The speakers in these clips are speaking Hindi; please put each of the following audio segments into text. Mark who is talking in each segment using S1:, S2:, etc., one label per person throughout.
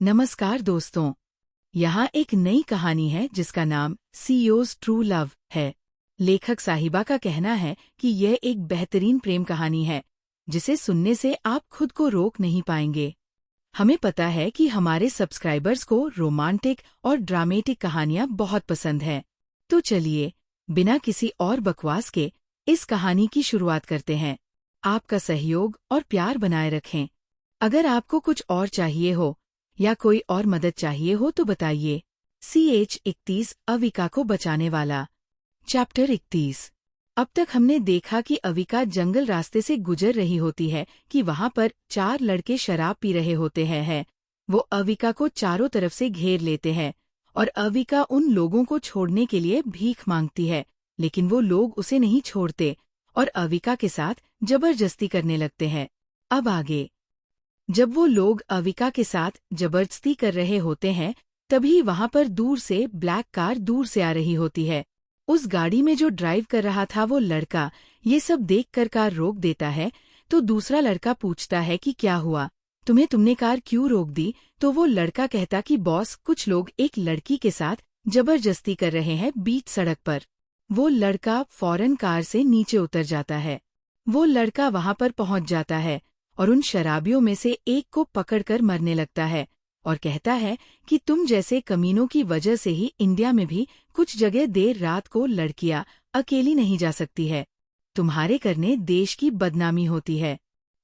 S1: नमस्कार दोस्तों, यहाँ एक नई कहानी है जिसका नाम सीईओज़ ट्रू लव है। लेखक साहिबा का कहना है कि यह एक बेहतरीन प्रेम कहानी है जिसे सुनने से आप खुद को रोक नहीं पाएंगे। हमें पता है कि हमारे सब्सक्राइबर्स को रोमांटिक और ड्रामेटिक कहानियाँ बहुत पसंद हैं। तो चलिए, बिना किसी और बकवास के इस कहानी की शुरुआत करते हैं। आपका सहयोग और प्यार बनाए रखें। अगर आपको कुछ और चाहिए हो या कोई और मदद चाहिए हो तो बताइए। CH-31 अविका को बचाने वाला। चैप्टर 31। अब तक हमने देखा कि अविका जंगल रास्ते से गुजर रही होती है कि वहां पर 4 लड़के शराब पी रहे होते हैं। वो अविका को चारों तरफ से घेर लेते हैं और अविका उन लोगों को छोड़ने के लिए भीख मांगती है, लेकिन वो लोग उसे नहीं छोड़ते और अविका के साथ जबरदस्ती करने लगते हैं। अब आगे। जब वो लोग अविका के साथ जबरदस्ती कर रहे होते हैं, तभी वहां पर दूर से ब्लैक कार दूर से आ रही होती है। उस गाड़ी में जो ड्राइव कर रहा था वो लड़का ये सब देखकर कार रोक देता है। तो दूसरा लड़का पूछता है कि क्या हुआ, तुमने कार क्यों रोक दी? तो वो लड़का कहता कि बॉस, कुछ लोग एक लड़की के साथ जबरदस्ती कर रहे हैं बीच सड़क पर। वो लड़का फौरन कार से नीचे उतर जाता है। वो लड़का वहां पर पहुंच जाता है और उन शराबियों में से एक को पकड़कर मरने लगता है और कहता है कि तुम जैसे कमीनों की वजह से ही इंडिया में भी कुछ जगह देर रात को लड़कियां अकेली नहीं जा सकती है। तुम्हारे करने देश की बदनामी होती है।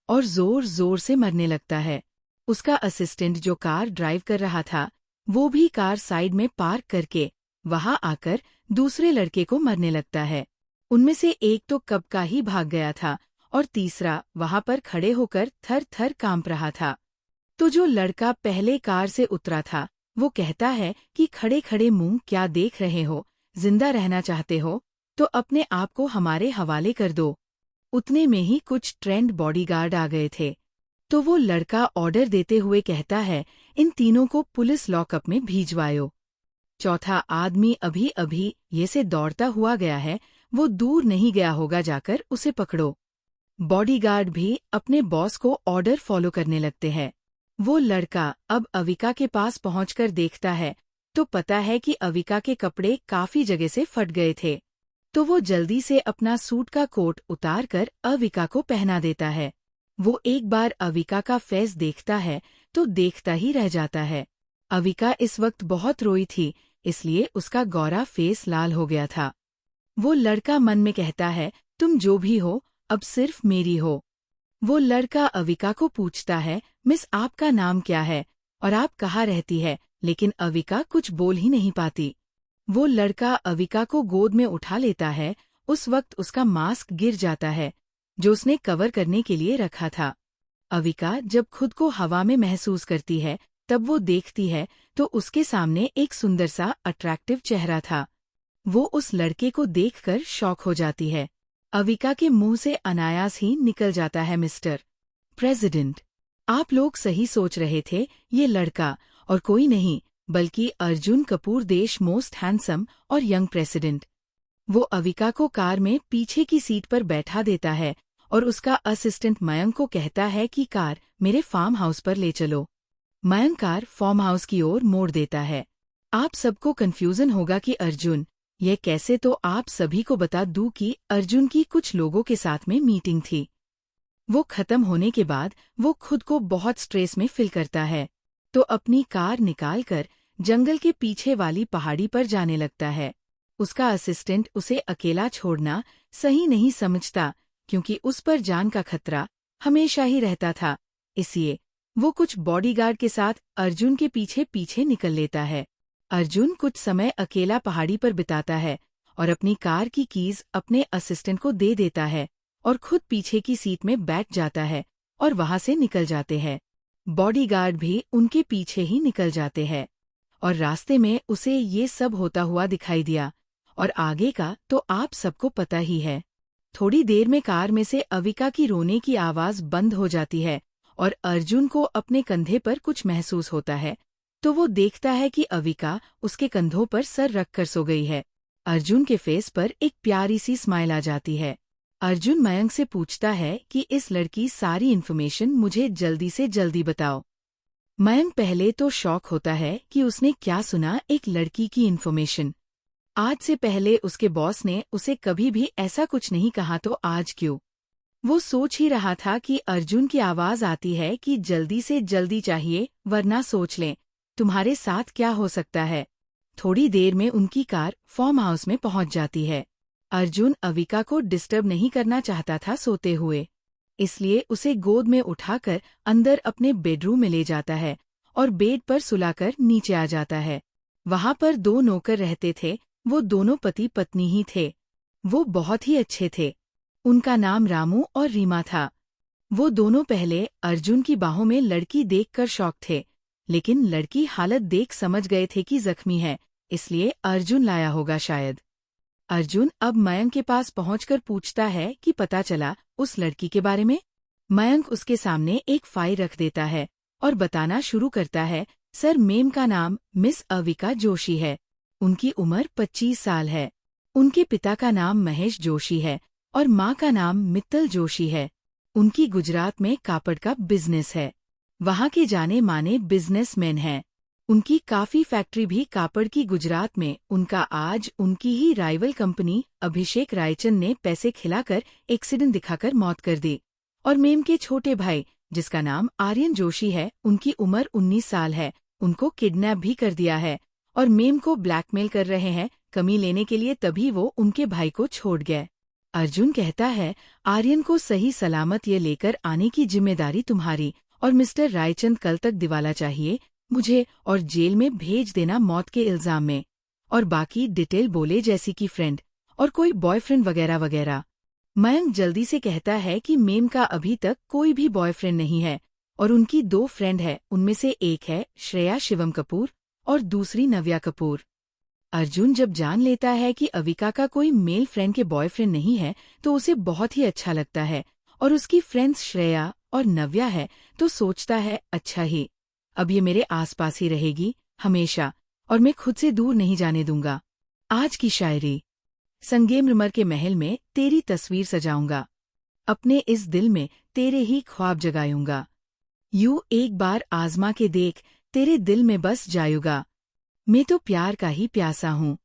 S1: और जोर जोर से मरने लगता है। उसका असिस्टेंट जो कार ड्राइव कर रहा था, वो भी कार साइड में पार्क करके वहां आकर दूसरे लड़के को मरने लगता है। उनमें से एक तो कब का ही भाग गया था और तीसरा वहां पर खड़े होकर थर थर कांप रहा था। तो जो लड़का पहले कार से उतरा था, वो कहता है कि खड़े खड़े मुंह क्या देख रहे हो, जिंदा रहना चाहते हो तो अपने आप को हमारे हवाले कर दो। उतने में ही कुछ ट्रेंड बॉडीगार्ड आ गए थे। तो वो लड़का ऑर्डर देते हुए कहता है, इन तीनों को पुलिस लॉकअप में भिजवाओ। चौथा आदमी अभी अभी ये से दौड़ता हुआ गया है, वो दूर नहीं गया होगा, जाकर उसे पकड़ो। बॉडीगार्ड भी अपने बॉस को ऑर्डर फॉलो करने लगते हैं। वो लड़का अब अविका के पास पहुंचकर देखता है तो पता है कि अविका के कपड़े काफी जगह से फट गए थे। तो वो जल्दी से अपना सूट का कोट उतार कर अविका को पहना देता है। वो एक बार अविका का फेस देखता है तो देखता ही रह जाता है। अविका इस वक्त बहुत रोई थी, इसलिए उसका गोरा फेस लाल हो गया था। वो लड़का मन में कहता है, तुम जो भी हो अब सिर्फ मेरी हो। वो लड़का अविका को पूछता है, मिस आपका नाम क्या है और आप कहाँ रहती है? लेकिन अविका कुछ बोल ही नहीं पाती। वो लड़का अविका को गोद में उठा लेता है। उस वक्त उसका मास्क गिर जाता है जो उसने कवर करने के लिए रखा था। अविका जब खुद को हवा में महसूस करती है तब वो देखती है तो उसके सामने एक सुंदर सा अट्रैक्टिव चेहरा था। वो उस लड़के को देखकर शॉक हो जाती है। अविका के मुंह से अनायास ही निकल जाता है, मिस्टर प्रेसिडेंट, आप लोग सही सोच रहे थे, ये लड़का और कोई नहीं बल्कि अर्जुन कपूर, देश मोस्ट हैंडसम और यंग प्रेसिडेंट। वो अविका को कार में पीछे की सीट पर बैठा देता है और उसका असिस्टेंट मयंक को कहता है कि कार मेरे फार्म हाउस पर ले चलो। मयंक कार फार्म हाउस की ओर मोड़ देता है। आप सबको कंफ्यूजन होगा कि अर्जुन ये कैसे, तो आप सभी को बता दूं कि अर्जुन की कुछ लोगों के साथ में मीटिंग थी। वो खत्म होने के बाद वो खुद को बहुत स्ट्रेस में फील करता है तो अपनी कार निकालकर जंगल के पीछे वाली पहाड़ी पर जाने लगता है। उसका असिस्टेंट उसे अकेला छोड़ना सही नहीं समझता क्योंकि उस पर जान का खतरा हमेशा ही रहता था, इसलिए वो कुछ बॉडीगार्ड के साथ अर्जुन के पीछे पीछे निकल लेता है। अर्जुन कुछ समय अकेला पहाड़ी पर बिताता है और अपनी कार की कीज अपने असिस्टेंट को दे देता है और खुद पीछे की सीट में बैठ जाता है और वहां से निकल जाते हैं। बॉडीगार्ड भी उनके पीछे ही निकल जाते हैं और रास्ते में उसे ये सब होता हुआ दिखाई दिया और आगे का तो आप सबको पता ही है। थोड़ी देर में कार में से अविका की रोने की आवाज बंद हो जाती है और अर्जुन को अपने कंधे पर कुछ महसूस होता है तो वो देखता है कि अविका उसके कंधों पर सर रखकर सो गई है। अर्जुन के फेस पर एक प्यारी सी स्माइल आ जाती है। अर्जुन मयंक से पूछता है कि इस लड़की सारी इन्फॉर्मेशन मुझे जल्दी से जल्दी बताओ। मयंक पहले तो शॉक होता है कि उसने क्या सुना, एक लड़की की इन्फॉर्मेशन। आज से पहले उसके बॉस ने उसे कभी भी ऐसा कुछ नहीं कहा, तो आज क्यों? वो सोच ही रहा था कि अर्जुन की आवाज आती है कि जल्दी से जल्दी चाहिए वरना सोच लें तुम्हारे साथ क्या हो सकता है। थोड़ी देर में उनकी कार फार्म हाउस में पहुंच जाती है। अर्जुन अविका को डिस्टर्ब नहीं करना चाहता था सोते हुए, इसलिए उसे गोद में उठाकर अंदर अपने बेडरूम में ले जाता है और बेड पर सुलाकर नीचे आ जाता है। वहां पर 2 नौकर रहते थे, वो दोनों पति पत्नी ही थे। वो बहुत ही अच्छे थे। उनका नाम रामू और रीमा था। वो दोनों पहले अर्जुन की बाहों में लड़की देखकर शॉक थे, लेकिन लड़की हालत देख समझ गए थे कि जख्मी है, इसलिए अर्जुन लाया होगा शायद। अर्जुन अब मयंक के पास पहुंचकर पूछता है कि पता चला उस लड़की के बारे में। मयंक उसके सामने एक फाइल रख देता है और बताना शुरू करता है, सर मेम का नाम मिस अविका जोशी है। उनकी उम्र 25 साल है। उनके पिता का नाम महेश जोशी है और माँ का नाम मित्तल जोशी है। उनकी गुजरात में कापड़ का बिजनेस है। वहाँ के जाने माने बिजनेसमैन हैं। उनकी काफी फैक्ट्री भी कापड़ की गुजरात में। उनका आज उनकी ही राइवल कंपनी अभिषेक रायचंद ने पैसे खिलाकर एक्सीडेंट दिखाकर मौत कर दी। और मेम के छोटे भाई जिसका नाम आर्यन जोशी है, उनकी उम्र 19 साल है। उनको किडनैप भी कर दिया है और मेम को ब्लैकमेल कर रहे हैं कमी लेने के लिए, तभी वो उनके भाई को छोड़ गए। अर्जुन कहता है, आर्यन को सही सलामत ये लेकर आने की जिम्मेदारी तुम्हारी, और मिस्टर रायचंद कल तक दिवाला चाहिए मुझे और जेल में भेज देना मौत के इल्जाम में। और बाकी डिटेल बोले जैसी कि फ्रेंड और कोई बॉयफ्रेंड वगैरह वगैरह। मयंक जल्दी से कहता है कि मेम का अभी तक कोई भी बॉयफ्रेंड नहीं है और उनकी 2 फ्रेंड है, उनमें से एक है श्रेया शिवम कपूर और दूसरी नव्या कपूर। अर्जुन जब जान लेता है कि अविका का कोई मेल फ्रेंड के बॉयफ्रेंड नहीं है तो उसे बहुत ही अच्छा लगता है, और उसकी फ्रेंड्स श्रेया और नव्या है तो सोचता है अच्छा ही, अब ये मेरे आसपास ही रहेगी हमेशा और मैं खुद से दूर नहीं जाने दूंगा। आज की शायरी। संगमरमर के महल में तेरी तस्वीर सजाऊंगा, अपने इस दिल में तेरे ही ख्वाब जगाऊंगा। यूं एक बार आजमा के देख, तेरे दिल में बस जायूंगा। मैं तो प्यार का ही प्यासा हूँ,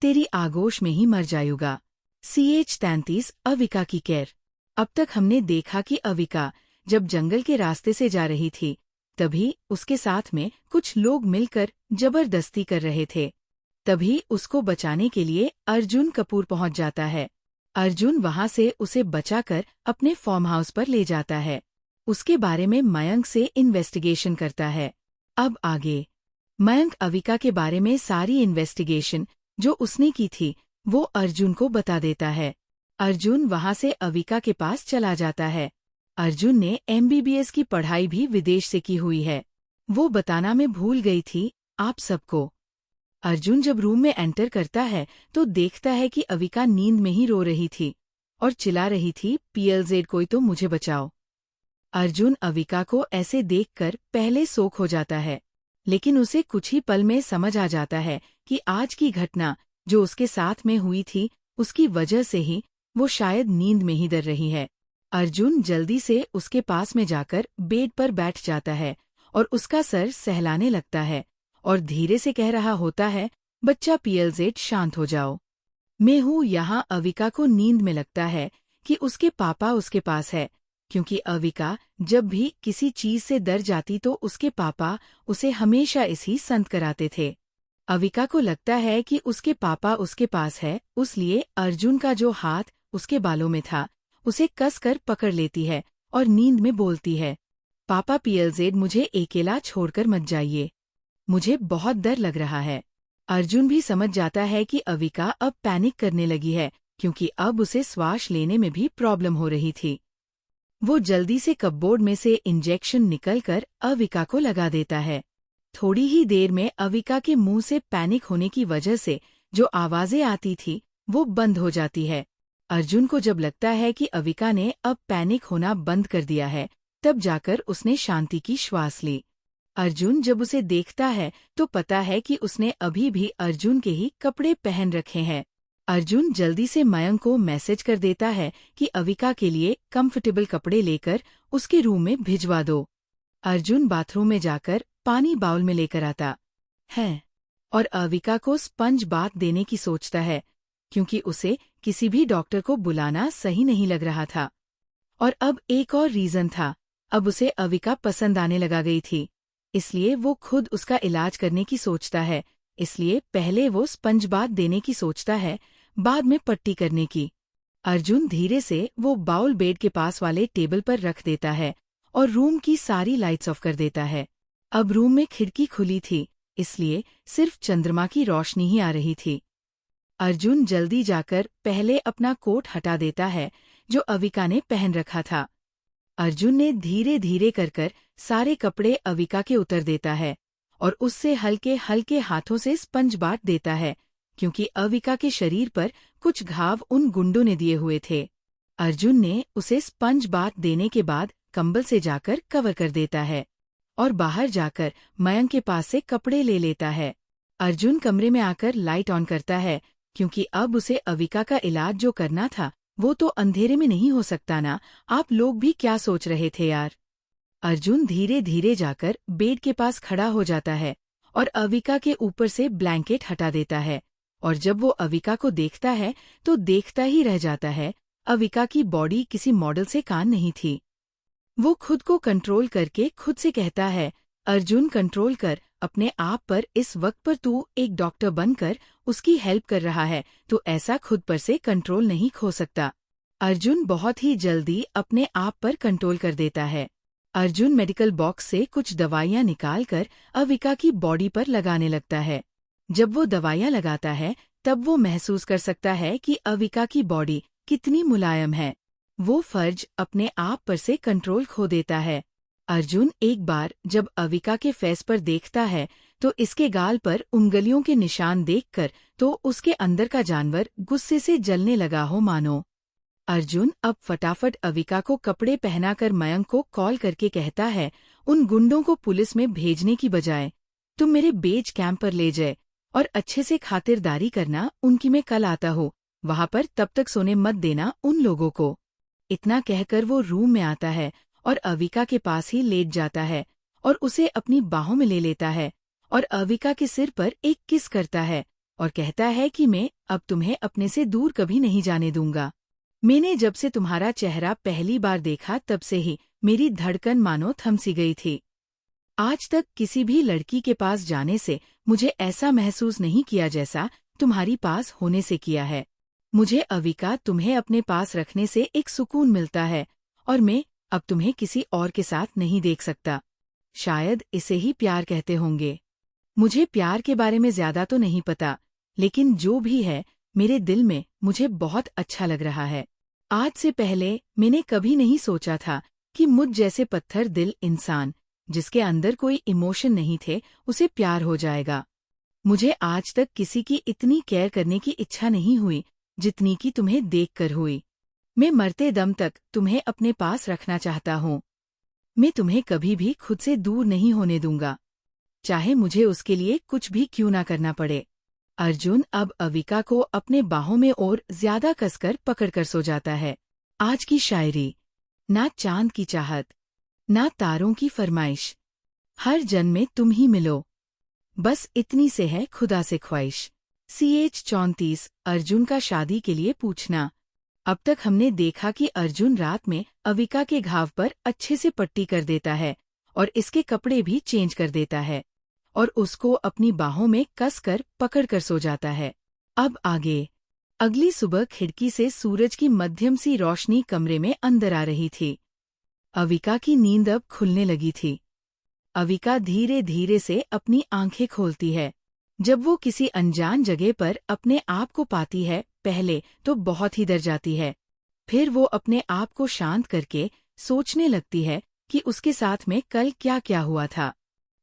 S1: तेरी आगोश में ही मर जायूंगा। CH 33 अविका की केयर। अब तक हमने देखा कि अविका जब जंगल के रास्ते से जा रही थी तभी उसके साथ में कुछ लोग मिलकर जबरदस्ती कर रहे थे। तभी उसको बचाने के लिए अर्जुन कपूर पहुंच जाता है। अर्जुन वहां से उसे बचाकर अपने फार्म हाउस पर ले जाता है। उसके बारे में मयंक से इन्वेस्टिगेशन करता है। अब आगे मयंक अविका के बारे में सारी इन्वेस्टिगेशन जो उसने की थी वो अर्जुन को बता देता है। अर्जुन वहां से अविका के पास चला जाता है। अर्जुन ने MBBS की पढ़ाई भी विदेश से की हुई है, वो बताना मैं भूल गई थी आप सबको। अर्जुन जब रूम में एंटर करता है तो देखता है कि अविका नींद में ही रो रही थी और चिल्ला रही थी, PLZ कोई तो मुझे बचाओ। अर्जुन अविका को ऐसे देखकर पहले शोक हो जाता है, लेकिन उसे कुछ ही पल में समझ आ जाता है कि आज की घटना जो उसके साथ में हुई थी उसकी वजह से ही वो शायद नींद में ही डर रही है। अर्जुन जल्दी से उसके पास में जाकर बेड पर बैठ जाता है और उसका सर सहलाने लगता है और धीरे से कह रहा होता है, बच्चा PLZ शांत हो जाओ, मैं हूँ यहाँ। अविका को नींद में लगता है कि उसके पापा उसके पास है, क्योंकि अविका जब भी किसी चीज से डर जाती तो उसके पापा उसे हमेशा इसी संत कराते थे। अविका को लगता है कि उसके पापा उसके पास है, उसलिए अर्जुन का जो हाथ उसके बालों में था उसे कसकर पकड़ लेती है और नींद में बोलती है, पापा PLZ मुझे अकेला छोड़कर मत जाइए, मुझे बहुत डर लग रहा है। अर्जुन भी समझ जाता है कि अविका अब पैनिक करने लगी है, क्योंकि अब उसे श्वास लेने में भी प्रॉब्लम हो रही थी। वो जल्दी से कपबोर्ड में से इंजेक्शन निकलकर अविका को लगा देता है। थोड़ी ही देर में अविका के मुंह से पैनिक होने की वजह से जो आवाजें आती थी वो बंद हो जाती है। अर्जुन को जब लगता है कि अविका ने अब पैनिक होना बंद कर दिया है, तब जाकर उसने शांति की श्वास ली। अर्जुन जब उसे देखता है तो पता है कि उसने अभी भी अर्जुन के ही कपड़े पहन रखे हैं। अर्जुन जल्दी से मयंक को मैसेज कर देता है कि अविका के लिए कंफर्टेबल कपड़े लेकर उसके रूम में भिजवा दो। अर्जुन बाथरूम में जाकर पानी बाउल में लेकर आता है और अविका को स्पंज बाथ देने की सोचता है, क्योंकि उसे किसी भी डॉक्टर को बुलाना सही नहीं लग रहा था। और अब एक और रीज़न था, अब उसे अविका पसंद आने लगा गई थी, इसलिए वो खुद उसका इलाज करने की सोचता है। इसलिए पहले वो स्पंज बाथ देने की सोचता है, बाद में पट्टी करने की। अर्जुन धीरे से वो बाउल बेड के पास वाले टेबल पर रख देता है और रूम की सारी लाइट्स ऑफ कर देता है। अब रूम में खिड़की खुली थी, इसलिए सिर्फ चंद्रमा की रोशनी ही आ रही थी। अर्जुन जल्दी जाकर पहले अपना कोट हटा देता है जो अविका ने पहन रखा था। अर्जुन ने धीरे धीरे कर सारे कपड़े अविका के उतर देता है और उससे हल्के हल्के हाथों से स्पंज बाथ देता है, क्योंकि अविका के शरीर पर कुछ घाव उन गुंडों ने दिए हुए थे। अर्जुन ने उसे स्पंज बाथ देने के बाद कंबल से जाकर कवर कर देता है और बाहर जाकर मयंक के पास से कपड़े ले लेता है। अर्जुन कमरे में आकर लाइट ऑन करता है, क्योंकि अब उसे अविका का इलाज जो करना था वो तो अंधेरे में नहीं हो सकता ना। आप लोग भी क्या सोच रहे थे यार। अर्जुन धीरे धीरे जाकर बेड के पास खड़ा हो जाता है और अविका के ऊपर से ब्लैंकेट हटा देता है। और जब वो अविका को देखता है तो देखता ही रह जाता है, अविका की बॉडी किसी मॉडल से कम नहीं थी। वो खुद को कंट्रोल करके खुद से कहता है, अर्जुन कंट्रोल कर अपने आप पर, इस वक्त पर तू एक डॉक्टर बनकर उसकी हेल्प कर रहा है, तो ऐसा खुद पर से कंट्रोल नहीं खो सकता। अर्जुन बहुत ही जल्दी अपने आप पर कंट्रोल कर देता है। अर्जुन मेडिकल बॉक्स से कुछ दवाइयां निकालकर अविका की बॉडी पर लगाने लगता है। जब वो दवाइयां लगाता है तब वो महसूस कर सकता है कि अविका की बॉडी कितनी मुलायम है। वो फर्ज अपने आप पर से कंट्रोल खो देता है। अर्जुन एक बार जब अविका के फेस पर देखता है तो इसके गाल पर उंगलियों के निशान देखकर तो उसके अंदर का जानवर गुस्से से जलने लगा हो मानो। अर्जुन अब फटाफट अविका को कपड़े पहनाकर मयंक को कॉल करके कहता है, उन गुंडों को पुलिस में भेजने की बजाय तुम मेरे बेज कैंप पर ले जाए और अच्छे से खातिरदारी करना उनकी। मैं कल आता हो वहां पर, तब तक सोने मत देना उन लोगों को। इतना कहकर वो रूम में आता है और अविका के पास ही लेट जाता है और उसे अपनी बाहों में ले लेता है और अविका के सिर पर एक किस करता है और कहता है कि मैं अब तुम्हें अपने से दूर कभी नहीं जाने दूंगा। मैंने जब से तुम्हारा चेहरा पहली बार देखा तब से ही मेरी धड़कन मानो थम सी गई थी। आज तक किसी भी लड़की के पास जाने से मुझे ऐसा महसूस नहीं किया जैसा तुम्हारी पास होने से किया है। मुझे अविका तुम्हें अपने पास रखने से एक सुकून मिलता है और मैं अब तुम्हें किसी और के साथ नहीं देख सकता। शायद इसे ही प्यार कहते होंगे। मुझे प्यार के बारे में ज्यादा तो नहीं पता, लेकिन जो भी है मेरे दिल में मुझे बहुत अच्छा लग रहा है। आज से पहले मैंने कभी नहीं सोचा था कि मुझ जैसे पत्थर दिल इंसान जिसके अंदर कोई इमोशन नहीं थे उसे प्यार हो जाएगा। मुझे आज तक किसी की इतनी केयर करने की इच्छा नहीं हुई जितनी कि तुम्हें देखकर हुई। मैं मरते दम तक तुम्हें अपने पास रखना चाहता हूँ। मैं तुम्हें कभी भी खुद से दूर नहीं होने दूंगा, चाहे मुझे उसके लिए कुछ भी क्यों ना करना पड़े। अर्जुन अब अविका को अपने बाहों में और ज्यादा कसकर पकड़कर सो जाता है। आज की शायरी, ना चांद की चाहत, ना तारों की फरमाइश, हर जन्म में तुम ही मिलो, बस इतनी से है खुदा से ख्वाहिश। CH 34 अर्जुन का शादी के लिए पूछना। अब तक हमने देखा कि अर्जुन रात में अविका के घाव पर अच्छे से पट्टी कर देता है और इसके कपड़े भी चेंज कर देता है और उसको अपनी बाहों में कसकर पकड़कर सो जाता है। अब आगे। अगली सुबह खिड़की से सूरज की मध्यम सी रोशनी कमरे में अंदर आ रही थी। अविका की नींद अब खुलने लगी थी। अविका धीरे धीरे से अपनी आंखें खोलती है। जब वो किसी अनजान जगह पर अपने आप को पाती है, पहले तो बहुत ही डर जाती है। फिर वो अपने आप को शांत करके सोचने लगती है कि उसके साथ में कल क्या क्या हुआ था।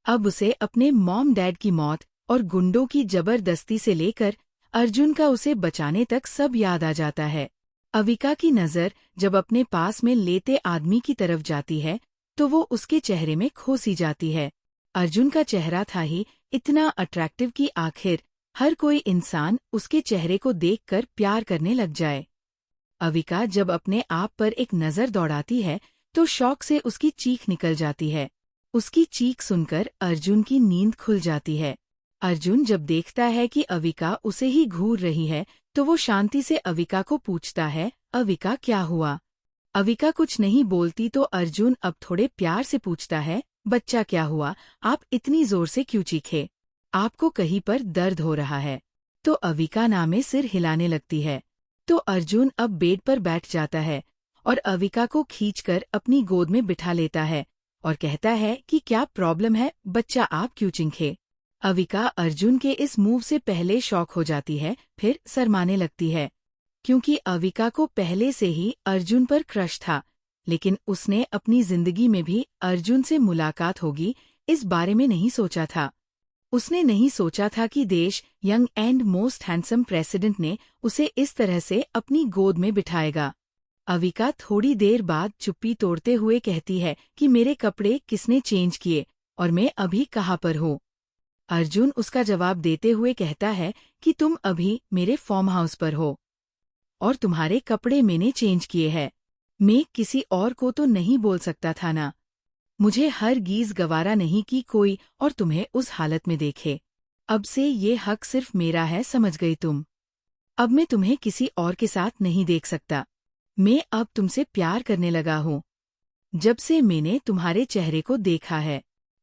S1: अब उसे अपने मॉम डैड की मौत और गुंडों की जबरदस्ती से लेकर अर्जुन का उसे बचाने तक सब याद आ जाता है। अविका की नज़र जब अपने पास में लेटे आदमी की तरफ जाती है तो वो उसके चेहरे में खो सी जाती है। अर्जुन का चेहरा था ही इतना अट्रैक्टिव कि आखिर हर कोई इंसान उसके चेहरे को देखकर प्यार करने लग जाए। अविका जब अपने आप पर एक नज़र दौड़ाती है तो शौक से उसकी चीख निकल जाती है। उसकी चीख सुनकर अर्जुन की नींद खुल जाती है। अर्जुन जब देखता है कि अविका उसे ही घूर रही है तो वो शांति से अविका को पूछता है, अविका क्या हुआ? अविका कुछ नहीं बोलती तो अर्जुन अब थोड़े प्यार से पूछता है, बच्चा क्या हुआ? आप इतनी जोर से क्यों चीखे? आपको कहीं पर दर्द हो रहा है? तो अविका नामे सिर हिलाने लगती है। तो अर्जुन अब बेड पर बैठ जाता है और अविका को खींचकर अपनी गोद में बिठा लेता है और कहता है कि क्या प्रॉब्लम है बच्चा, आप क्यों चिंखे? अविका अर्जुन के इस मूव से पहले शॉक हो जाती है, फिर शर्माने लगती है, क्योंकि अविका को पहले से ही अर्जुन पर क्रश था, लेकिन उसने अपनी जिंदगी में भी अर्जुन से मुलाकात होगी इस बारे में नहीं सोचा था। उसने नहीं सोचा था कि देश young and most handsome president ने उसे इस तरह से अपनी गोद में बिठाएगा। अविका थोड़ी देर बाद चुप्पी तोड़ते हुए कहती है कि मेरे कपड़े किसने चेंज किए और मैं अभी कहाँ पर हूँ? अर्जुन उसका जवाब देते हुए कहता है कि तुम अभी मेरे फार्म हाउस पर हो और तुम्हारे कपड़े मैंने चेंज किए हैं। मैं किसी और को तो नहीं बोल सकता था ना। मुझे हरगिज़ गवारा नहीं कि कोई और तुम्हें उस हालत में देखे। अब से ये हक सिर्फ मेरा है, समझ गई तुम? अब मैं तुम्हें किसी और के साथ नहीं देख सकता। मैं अब तुमसे प्यार करने लगा हूँ। जब से मैंने तुम्हारे चेहरे को देखा है,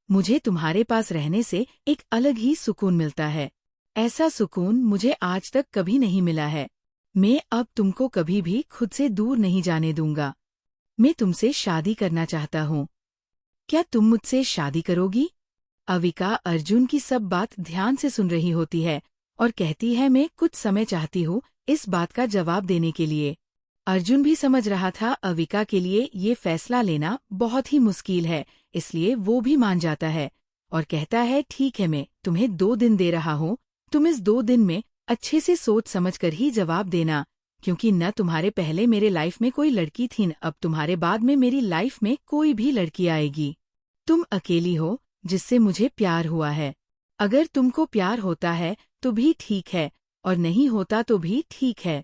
S1: मुझे तुम्हारे पास रहने से एक अलग ही सुकून मिलता है। ऐसा सुकून मुझे आज तक कभी नहीं मिला है। मैं अब तुमको कभी भी खुद से दूर नहीं जाने दूंगा। मैं तुमसे शादी करना चाहता हूँ। क्या तुम मुझसे शादी करोगी? अविका अर्जुन की सब बात ध्यान से सुन रही होती है और कहती है, मैं कुछ समय चाहती हूँ इस बात का जवाब देने के लिए। अर्जुन भी समझ रहा था अविका के लिए ये फैसला लेना बहुत ही मुश्किल है, इसलिए वो भी मान जाता है और कहता है, ठीक है, मैं तुम्हें 2 दिन दे रहा हूँ। तुम इस 2 दिन में अच्छे से सोच समझ कर ही जवाब देना, क्योंकि न तुम्हारे पहले मेरे लाइफ में कोई लड़की थी, न अब तुम्हारे बाद में मेरी लाइफ में कोई भी लड़की आएगी। तुम अकेली हो जिससे मुझे प्यार हुआ है। अगर तुमको प्यार होता है तो भी ठीक है और नहीं होता तो भी ठीक है,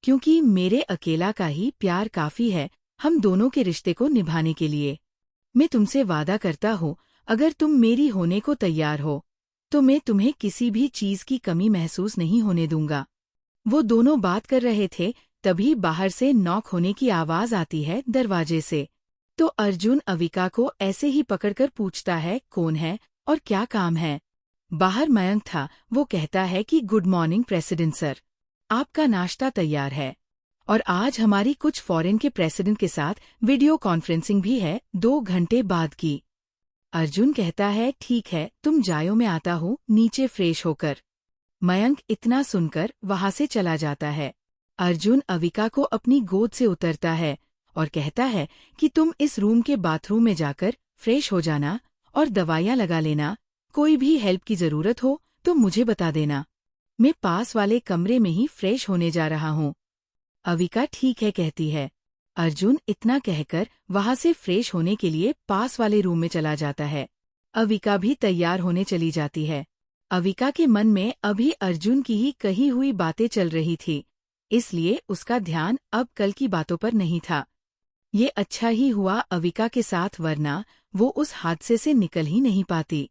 S1: क्योंकि मेरे अकेला का ही प्यार काफी है हम दोनों के रिश्ते को निभाने के लिए। मैं तुमसे वादा करता हूँ, अगर तुम मेरी होने को तैयार हो तो मैं तुम्हें किसी भी चीज की कमी महसूस नहीं होने दूंगा। वो दोनों बात कर रहे थे, तभी बाहर से नॉक होने की आवाज आती है दरवाजे से। तो अर्जुन अविका को ऐसे ही पकड़कर पूछता है, कौन है और क्या काम है? बाहर मयंक था। वो कहता है कि गुड मॉर्निंग प्रेसिडेंट सर, आपका नाश्ता तैयार है और आज हमारी कुछ फॉरेन के प्रेसिडेंट के साथ वीडियो कॉन्फ्रेंसिंग भी है 2 घंटे बाद की। अर्जुन कहता है, ठीक है, तुम जाओ, मैं आता हूँ नीचे फ्रेश होकर। मयंक इतना सुनकर वहां से चला जाता है। अर्जुन अविका को अपनी गोद से उतरता है और कहता है कि तुम इस रूम के बाथरूम में जाकर फ्रेश हो जाना और दवाइयाँ लगा लेना। कोई भी हेल्प की जरूरत हो तो मुझे बता देना। मैं पास वाले कमरे में ही फ्रेश होने जा रहा हूँ। अविका ठीक है कहती है। अर्जुन इतना कहकर वहां से फ्रेश होने के लिए पास वाले रूम में चला जाता है। अविका भी तैयार होने चली जाती है। अविका के मन में अभी अर्जुन की ही कही हुई बातें चल रही थी, इसलिए उसका ध्यान अब कल की बातों पर नहीं था। ये अच्छा ही हुआ अविका के साथ, वरना वो उस हादसे से निकल ही नहीं पाती।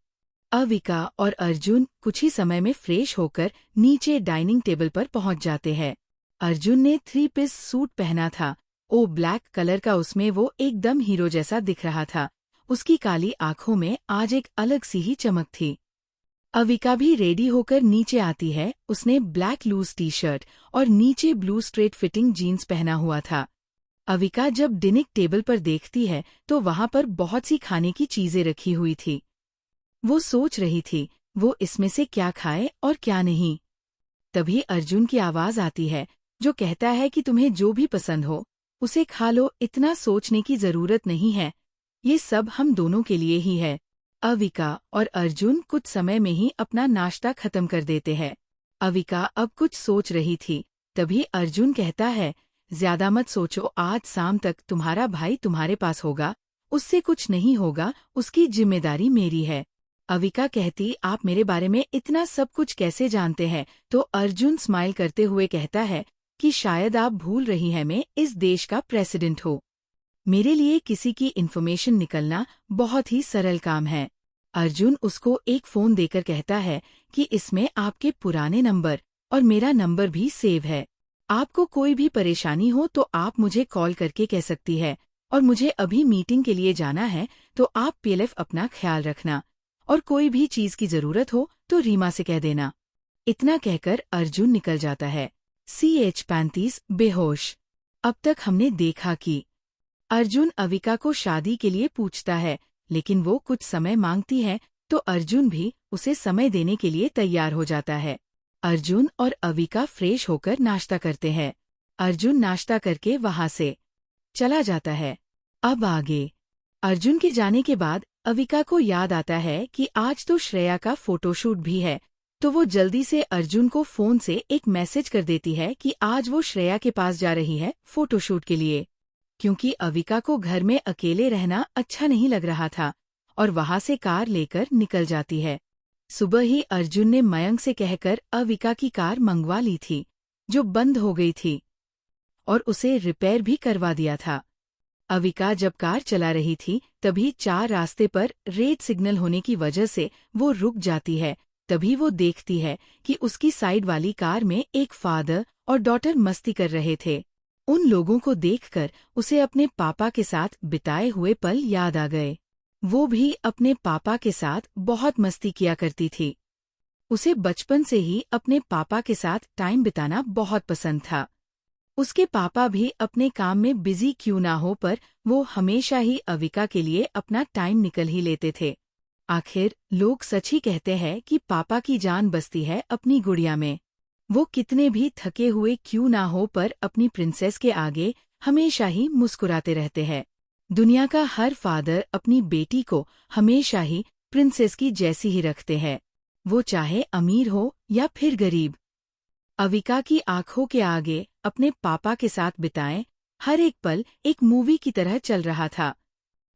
S1: अविका और अर्जुन कुछ ही समय में फ्रेश होकर नीचे डाइनिंग टेबल पर पहुंच जाते हैं। अर्जुन ने 3 पीस सूट पहना था। ओ ब्लैक कलर का, उसमें वो एकदम हीरो जैसा दिख रहा था। उसकी काली आंखों में आज एक अलग सी ही चमक थी। अविका भी रेडी होकर नीचे आती है। उसने ब्लैक लूज टी शर्ट और नीचे ब्लू स्ट्रेट फिटिंग जीन्स पहना हुआ था। अविका जब डिनिंग टेबल पर देखती है तो वहां पर बहुत सी खाने की चीजें रखी हुई थी। वो सोच रही थी वो इसमें से क्या खाए और क्या नहीं। तभी अर्जुन की आवाज आती है जो कहता है कि तुम्हें जो भी पसंद हो उसे खा लो, इतना सोचने की जरूरत नहीं है, ये सब हम दोनों के लिए ही है। अविका और अर्जुन कुछ समय में ही अपना नाश्ता खत्म कर देते हैं। अविका अब कुछ सोच रही थी, तभी अर्जुन कहता है, ज्यादा मत सोचो, आज शाम तक तुम्हारा भाई तुम्हारे पास होगा, उससे कुछ नहीं होगा, उसकी जिम्मेदारी मेरी है। अविका कहती, आप मेरे बारे में इतना सब कुछ कैसे जानते हैं? तो अर्जुन स्माइल करते हुए कहता है कि शायद आप भूल रही हैं मैं इस देश का प्रेसिडेंट हूँ। मेरे लिए किसी की इन्फॉर्मेशन निकलना बहुत ही सरल काम है। अर्जुन उसको एक फ़ोन देकर कहता है कि इसमें आपके पुराने नंबर और मेरा नंबर भी सेव है। आपको कोई भी परेशानी हो तो आप मुझे कॉल करके कह सकती है, और मुझे अभी मीटिंग के लिए जाना है, तो आप पीएलएफ अपना ख्याल रखना, और कोई भी चीज़ की ज़रूरत हो तो रीमा से कह देना। इतना कहकर अर्जुन निकल जाता है। CH-35 बेहोश। अब तक हमने देखा कि अर्जुन अविका को शादी के लिए पूछता है, लेकिन वो कुछ समय मांगती है तो अर्जुन भी उसे समय देने के लिए तैयार हो जाता है। अर्जुन और अविका फ्रेश होकर नाश्ता करते हैं। अर्जुन नाश्ता करके वहां से चला जाता है। अब आगे अर्जुन के जाने के बाद अविका को याद आता है कि आज तो श्रेया का फोटोशूट भी है, तो वो जल्दी से अर्जुन को फोन से एक मैसेज कर देती है कि आज वो श्रेया के पास जा रही है फोटोशूट के लिए, क्योंकि अविका को घर में अकेले रहना अच्छा नहीं लग रहा था, और वहां से कार लेकर निकल जाती है। सुबह ही अर्जुन ने मयंक से कहकर अविका की कार मंगवा ली थी, जो बंद हो गई थी, और उसे रिपेयर भी करवा दिया था। अविका जब कार चला रही थी तभी 4 रास्ते पर रेड सिग्नल होने की वजह से वो रुक जाती है। तभी वो देखती है कि उसकी साइड वाली कार में एक फादर और डॉटर मस्ती कर रहे थे। उन लोगों को देखकर उसे अपने पापा के साथ बिताए हुए पल याद आ गए। वो भी अपने पापा के साथ बहुत मस्ती किया करती थी। उसे बचपन से ही अपने पापा के साथ टाइम बिताना बहुत पसंद था। उसके पापा भी अपने काम में बिजी क्यों ना हो, पर वो हमेशा ही अविका के लिए अपना टाइम निकल ही लेते थे। आखिर लोग सच ही कहते हैं कि पापा की जान बसती है अपनी गुड़िया में। वो कितने भी थके हुए क्यों ना हो, पर अपनी प्रिंसेस के आगे हमेशा ही मुस्कुराते रहते हैं। दुनिया का हर फादर अपनी बेटी को हमेशा ही प्रिंसेस की जैसी ही रखते हैं, वो चाहे अमीर हो या फिर गरीब। अविका की आंखों के आगे अपने पापा के साथ बिताएं हर एक पल एक मूवी की तरह चल रहा था।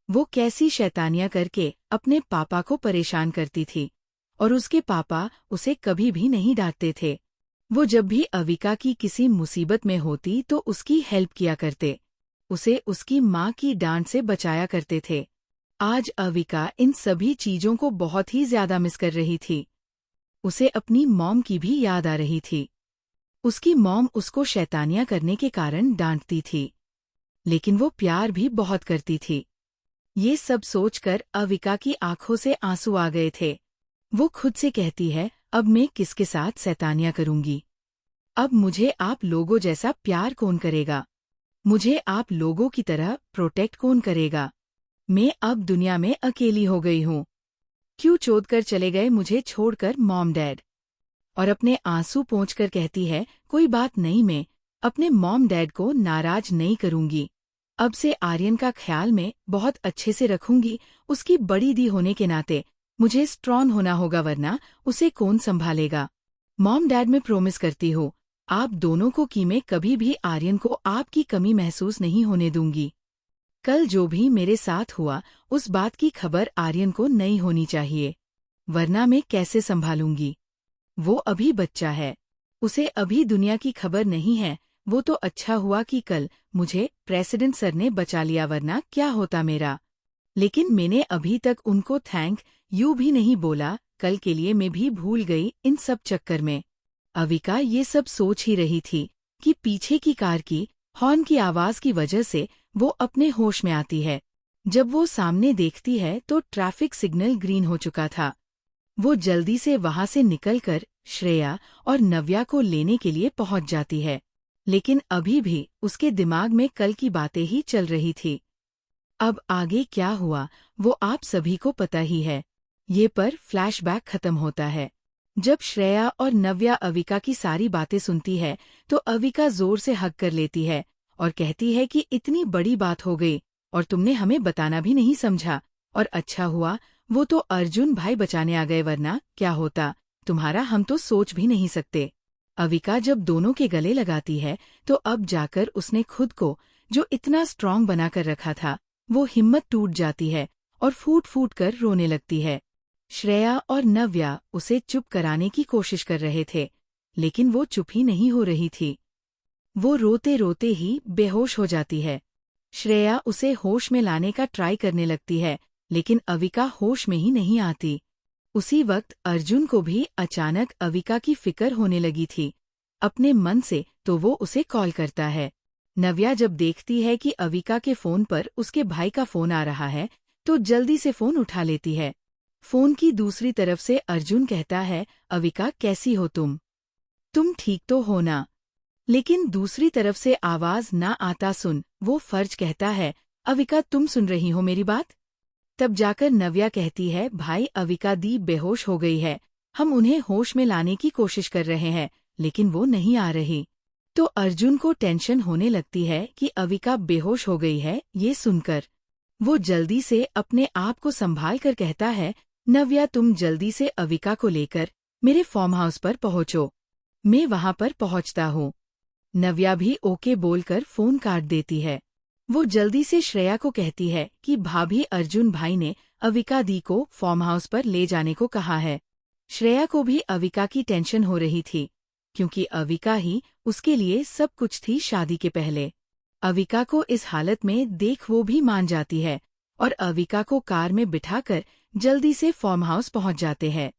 S1: वो कैसी शैतानियां करके अपने पापा को परेशान करती थी, और उसके पापा उसे कभी भी नहीं डांटते थे। वो जब भी अविका की किसी मुसीबत में होती तो उसकी हेल्प किया करते, उसे उसकी माँ की डांट से बचाया करते थे। आज अविका इन सभी चीजों को बहुत ही ज्यादा मिस कर रही थी। उसे अपनी मॉम की भी याद आ रही थी। उसकी मॉम उसको शैतानियां करने के कारण डांटती थी, लेकिन वो प्यार भी बहुत करती थी। ये सब सोचकर अविका की आंखों से आंसू आ गए थे। वो खुद से कहती है, अब मैं किसके साथ शैतानियां करूंगी? अब मुझे आप लोगों जैसा प्यार कौन करेगा? मुझे आप लोगों की तरह प्रोटेक्ट कौन करेगा? मैं अब दुनिया में अकेली हो गई हूँ। क्यों चोद कर चले गए मुझे छोड़कर मॉम डैड? और अपने आंसू पोंछकर कहती है, कोई बात नहीं, मैं अपने मॉम डैड को नाराज नहीं करूंगी। अब से आर्यन का ख्याल मैं बहुत अच्छे से रखूंगी। उसकी बड़ी दी होने के नाते मुझे स्ट्रॉन्ग होना होगा, वरना उसे कौन संभालेगा? मॉम डैड, मैं प्रॉमिस करती हूँ आप दोनों को कि मैं कभी भी आर्यन को आपकी कमी महसूस नहीं होने दूंगी। कल जो भी मेरे साथ हुआ उस बात की खबर आर्यन को नहीं होनी चाहिए, वरना मैं कैसे संभालूंगी? वो अभी बच्चा है, उसे अभी दुनिया की खबर नहीं है। वो तो अच्छा हुआ कि कल मुझे प्रेसिडेंट सर ने बचा लिया, वरना क्या होता मेरा। लेकिन मैंने अभी तक उनको थैंक यू भी नहीं बोला। कल के लिए मैं भी भूल गई इन सब चक्कर में। अविका ये सब सोच ही रही थी कि पीछे की कार की हॉर्न की आवाज की वजह से वो अपने होश में आती है। जब वो सामने देखती है तो ट्रैफिक सिग्नल ग्रीन हो चुका था। वो जल्दी से वहां से निकलकर श्रेया और नव्या को लेने के लिए पहुंच जाती है, लेकिन अभी भी उसके दिमाग में कल की बातें ही चल रही थी। अब आगे क्या हुआ वो आप सभी को पता ही है। ये पर फ्लैशबैक खत्म होता है। जब श्रेया और नव्या अविका की सारी बातें सुनती है तो अविका जोर से हग कर लेती है और कहती है कि इतनी बड़ी बात हो गई और तुमने हमें बताना भी नहीं समझा, और अच्छा हुआ वो तो अर्जुन भाई बचाने आ गए, वरना क्या होता तुम्हारा हम तो सोच भी नहीं सकते। अविका जब दोनों के गले लगाती है तो अब जाकर उसने खुद को जो इतना स्ट्रॉन्ग बनाकर रखा था वो हिम्मत टूट जाती है और फूट फूट कर रोने लगती है। श्रेया और नव्या उसे चुप कराने की कोशिश कर रहे थे, लेकिन वो चुप ही नहीं हो रही थी। वो रोते रोते ही बेहोश हो जाती है। श्रेया उसे होश में लाने का ट्राई करने लगती है, लेकिन अविका होश में ही नहीं आती। उसी वक्त अर्जुन को भी अचानक अविका की फिक्र होने लगी थी। अपने मन से तो वो उसे कॉल करता है। नव्या जब देखती है कि अविका के फोन पर उसके भाई का फोन आ रहा है, तो जल्दी से फोन उठा लेती है। फोन की दूसरी तरफ से अर्जुन कहता है, अविका कैसी हो तुम ठीक तो हो ना? लेकिन दूसरी तरफ से आवाज ना आता सुन वो फर्ज कहता है, अविका तुम सुन रही हो मेरी बात? तब जाकर नव्या कहती है, भाई अविका दी बेहोश हो गई है, हम उन्हें होश में लाने की कोशिश कर रहे हैं, लेकिन वो नहीं आ रही। तो अर्जुन को टेंशन होने लगती है कि अविका बेहोश हो गई है। ये सुनकर वो जल्दी से अपने आप को संभाल कर कहता है, नव्या तुम जल्दी से अविका को लेकर मेरे फार्म हाउस पर पहुंचो, मैं वहां पर पहुंचता हूँ। नव्या भी ओके बोलकर फोन काट देती है। वो जल्दी से श्रेया को कहती है कि भाभी अर्जुन भाई ने अविका दी को फार्म हाउस पर ले जाने को कहा है। श्रेया को भी अविका की टेंशन हो रही थी, क्योंकि अविका ही उसके लिए सब कुछ थी शादी के पहले। अविका को इस हालत में देख वो भी मान जाती है और अविका को कार में बिठाकर जल्दी से फार्म हाउस पहुंच जाते हैं।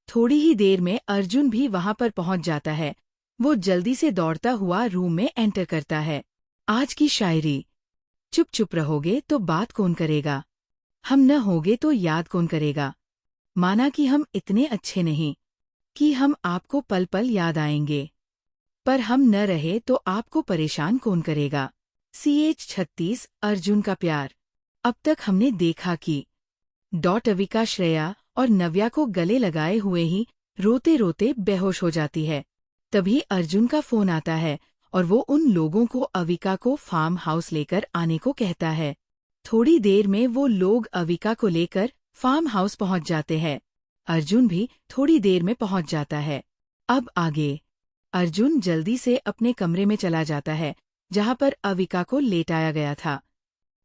S1: थोड़ी ही देर में अर्जुन भी वहां पर पहुंच जाता है। वो जल्दी से दौड़ता हुआ रूम में एंटर करता है। आज की शायरी, चुप चुप रहोगे तो बात कौन करेगा, हम न होगे तो याद कौन करेगा, माना कि हम इतने अच्छे नहीं कि हम आपको पल पल याद आएंगे, पर हम न रहे तो आपको परेशान कौन करेगा। CH 36 अर्जुन का प्यार। अब तक हमने देखा कि अविका श्रेया और नव्या को गले लगाए हुए ही रोते रोते बेहोश हो जाती है। तभी अर्जुन का फोन आता है और वो उन लोगों को अविका को फार्म हाउस लेकर आने को कहता है। थोड़ी देर में वो लोग अविका को लेकर फार्म हाउस पहुंच जाते हैं। अर्जुन भी थोड़ी देर में पहुंच जाता है। अब आगे अर्जुन जल्दी से अपने कमरे में चला जाता है, जहां पर अविका को लेटाया गया था।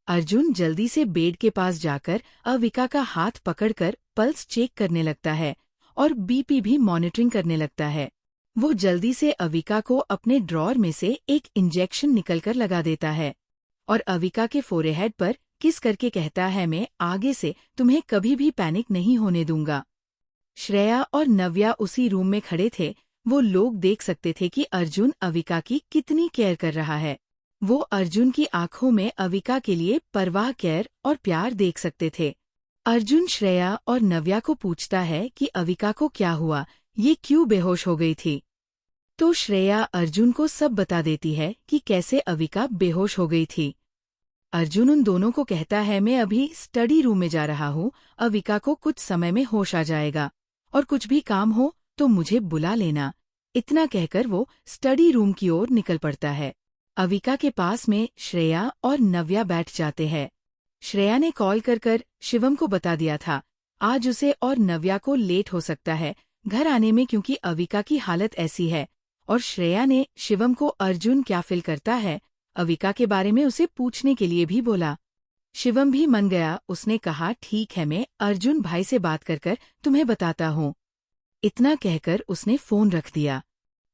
S1: अर्जुन जल्दी से बेड के पास जाकर अविका का हाथ पकड़कर पल्स चेक करने लगता है और BP भी मॉनिटरिंग करने लगता है। वो जल्दी से अविका को अपने ड्रॉर में से एक इंजेक्शन निकलकर लगा देता है और अविका के फोरहेड पर किस करके कहता है, मैं आगे से तुम्हें कभी भी पैनिक नहीं होने दूंगा। श्रेया और नव्या उसी रूम में खड़े थे। वो लोग देख सकते थे कि अर्जुन अविका की कितनी केयर कर रहा है। वो अर्जुन की आंखों में अविका के लिए परवाह, केयर और प्यार देख सकते थे। अर्जुन श्रेया और नव्या को पूछता है कि अविका को क्या हुआ, ये क्यों बेहोश हो गई थी। तो श्रेया अर्जुन को सब बता देती है कि कैसे अविका बेहोश हो गई थी। अर्जुन उन दोनों को कहता है, मैं अभी स्टडी रूम में जा रहा हूँ, अविका को कुछ समय में होश आ जाएगा और कुछ भी काम हो तो मुझे बुला लेना। इतना कहकर वो स्टडी रूम की ओर निकल पड़ता है। अविका के पास में श्रेया और नव्या बैठ जाते हैं। श्रेया ने कॉल कर शिवम को बता दिया था आज उसे और नव्या को लेट हो सकता है घर आने में, क्योंकि अविका की हालत ऐसी है। और श्रेया ने शिवम को अर्जुन क्या फील करता है अविका के बारे में उसे पूछने के लिए भी बोला। शिवम भी मन गया। उसने कहा, ठीक है, मैं अर्जुन भाई से बात कर तुम्हें बताता हूँ। इतना कहकर उसने फोन रख दिया।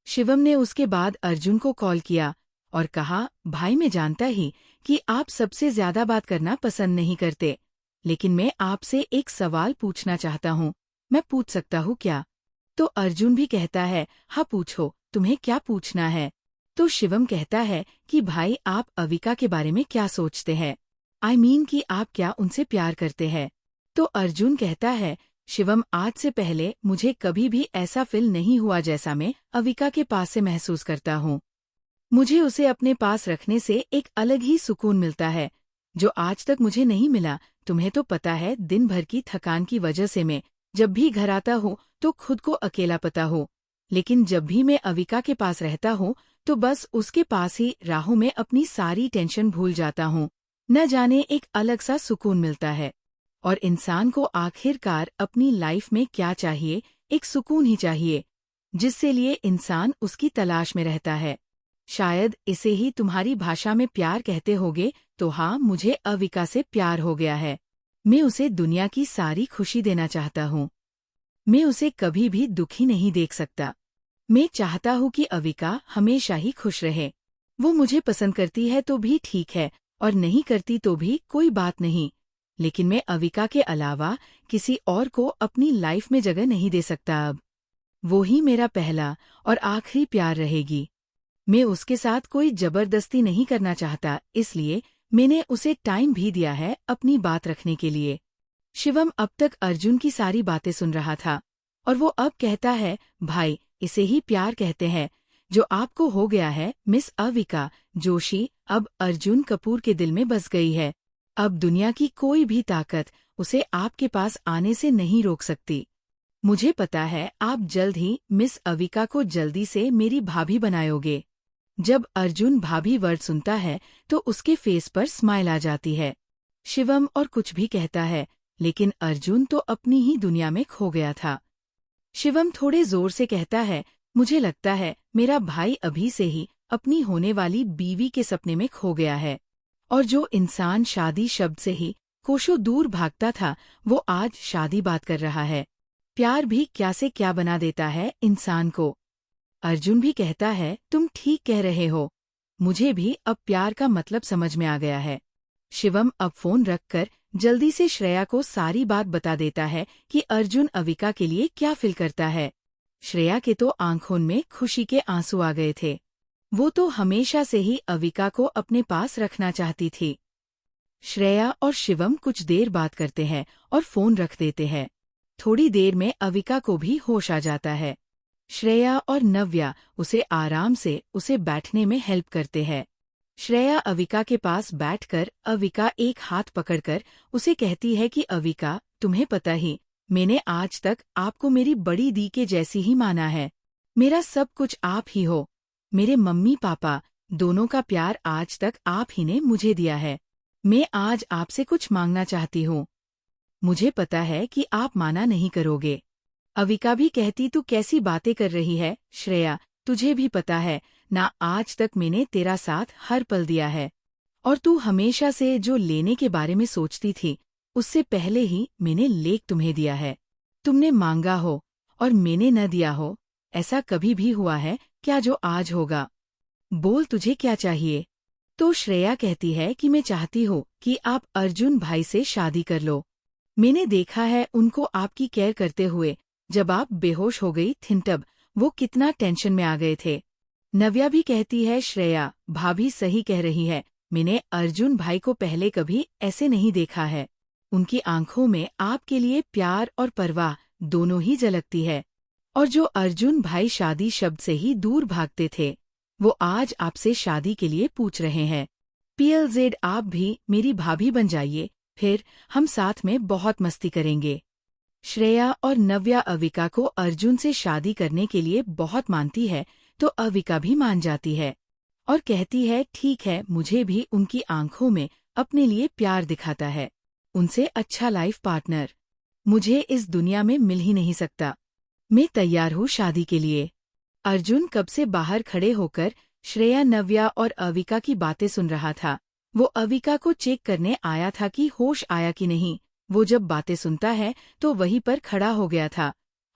S1: शिवम ने उसके बाद अर्जुन को कॉल किया और कहा, भाई मैं जानता ही कि आप सबसे ज्यादा बात करना पसंद नहीं करते, लेकिन मैं आपसे एक सवाल पूछना चाहता हूँ, मैं पूछ सकता हूँ क्या? तो अर्जुन भी कहता है, हाँ पूछो, तुम्हें क्या पूछना है? तो शिवम कहता है कि भाई आप अविका के बारे में क्या सोचते हैं, I mean कि आप क्या उनसे प्यार करते हैं? तो अर्जुन कहता है, शिवम आज से पहले मुझे कभी भी ऐसा फील नहीं हुआ जैसा मैं अविका के पास से महसूस करता हूँ। मुझे उसे अपने पास रखने से एक अलग ही सुकून मिलता है जो आज तक मुझे नहीं मिला। तुम्हें तो पता है दिन भर की थकान की वजह से मैं जब भी घर आता हूँ तो खुद को अकेला पाता हूँ, लेकिन जब भी मैं अविका के पास रहता हूँ तो बस उसके पास ही राहों में अपनी सारी टेंशन भूल जाता हूँ। न जाने एक अलग सा सुकून मिलता है। और इंसान को आखिरकार अपनी लाइफ में क्या चाहिए? एक सुकून ही चाहिए, जिससे लिए इंसान उसकी तलाश में रहता है। शायद इसे ही तुम्हारी भाषा में प्यार कहते होगे। तो हाँ, मुझे अविका से प्यार हो गया है। मैं उसे दुनिया की सारी खुशी देना चाहता हूँ। मैं उसे कभी भी दुखी नहीं देख सकता। मैं चाहता हूँ कि अविका हमेशा ही खुश रहे। वो मुझे पसंद करती है तो भी ठीक है, और नहीं करती तो भी कोई बात नहीं, लेकिन मैं अविका के अलावा किसी और को अपनी लाइफ में जगह नहीं दे सकता अब। वो ही मेरा पहला और आखिरी प्यार रहेगी। मैं उसके साथ कोई जबरदस्ती नहीं करना चाहता, इसलिए मैंने उसे टाइम भी दिया है अपनी बात रखने के लिए। शिवम अब तक अर्जुन की सारी बातें सुन रहा था और वो अब कहता है, भाई इसे ही प्यार कहते हैं जो आपको हो गया है। मिस अविका जोशी अब अर्जुन कपूर के दिल में बस गई है। अब दुनिया की कोई भी ताकत उसे आपके पास आने से नहीं रोक सकती। मुझे पता है आप जल्द ही मिस अविका को जल्दी से मेरी भाभी बनाओगे। जब अर्जुन भाभी वर्ड सुनता है तो उसके फेस पर स्माइल आ जाती है। शिवम और कुछ भी कहता है, लेकिन अर्जुन तो अपनी ही दुनिया में खो गया था। शिवम थोड़े जोर से कहता है, मुझे लगता है मेरा भाई अभी से ही अपनी होने वाली बीवी के सपने में खो गया है। और जो इंसान शादी शब्द से ही कोसों दूर भागता था, वो आज शादी बात कर रहा है। प्यार भी क्या से क्या बना देता है इंसान को। अर्जुन भी कहता है, तुम ठीक कह रहे हो, मुझे भी अब प्यार का मतलब समझ में आ गया है। शिवम अब फोन रखकर जल्दी से श्रेया को सारी बात बता देता है कि अर्जुन अविका के लिए क्या फील करता है। श्रेया के तो आंखों में खुशी के आंसू आ गए थे। वो तो हमेशा से ही अविका को अपने पास रखना चाहती थी। श्रेया और शिवम कुछ देर बात करते हैं और फोन रख देते हैं। थोड़ी देर में अविका को भी होश आ जाता है। श्रेया और नव्या उसे आराम से उसे बैठने में हेल्प करते हैं। श्रेया अविका के पास बैठकर अविका एक हाथ पकड़कर उसे कहती है कि अविका, तुम्हें पता ही, मैंने आज तक आपको मेरी बड़ी दी के जैसी ही माना है। मेरा सब कुछ आप ही हो। मेरे मम्मी पापा दोनों का प्यार आज तक आप ही ने मुझे दिया है। मैं आज आपसे कुछ मांगना चाहती हूँ। मुझे पता है कि आप माना नहीं करोगे। अविका भी कहती, तू कैसी बातें कर रही है श्रेया, तुझे भी पता है ना, आज तक मैंने तेरा साथ हर पल दिया है और तू हमेशा से जो लेने के बारे में सोचती थी, उससे पहले ही मैंने लेक तुम्हें दिया है। तुमने मांगा हो और मैंने न दिया हो, ऐसा कभी भी हुआ है क्या जो आज होगा? बोल, तुझे क्या चाहिए? तो श्रेया कहती है कि मैं चाहती हूँ कि आप अर्जुन भाई से शादी कर लो। मैंने देखा है उनको आपकी केयर करते हुए। जब आप बेहोश हो गई थीं तब वो कितना टेंशन में आ गए थे। नव्या भी कहती है, श्रेया भाभी सही कह रही है, मैंने अर्जुन भाई को पहले कभी ऐसे नहीं देखा है। उनकी आंखों में आपके लिए प्यार और परवाह दोनों ही झलकती है। और जो अर्जुन भाई शादी शब्द से ही दूर भागते थे, वो आज आपसे शादी के लिए पूछ रहे हैं। PLZ आप भी मेरी भाभी बन जाइए, फिर हम साथ में बहुत मस्ती करेंगे। श्रेया और नव्या अविका को अर्जुन से शादी करने के लिए बहुत मानती है, तो अविका भी मान जाती है और कहती है, ठीक है, मुझे भी उनकी आंखों में अपने लिए प्यार दिखाता है। उनसे अच्छा लाइफ पार्टनर मुझे इस दुनिया में मिल ही नहीं सकता। मैं तैयार हूँ शादी के लिए। अर्जुन कब से बाहर खड़े होकर श्रेया, नव्या और अविका की बातें सुन रहा था। वो अविका को चेक करने आया था कि होश आया कि नहीं। वो जब बातें सुनता है तो वहीं पर खड़ा हो गया था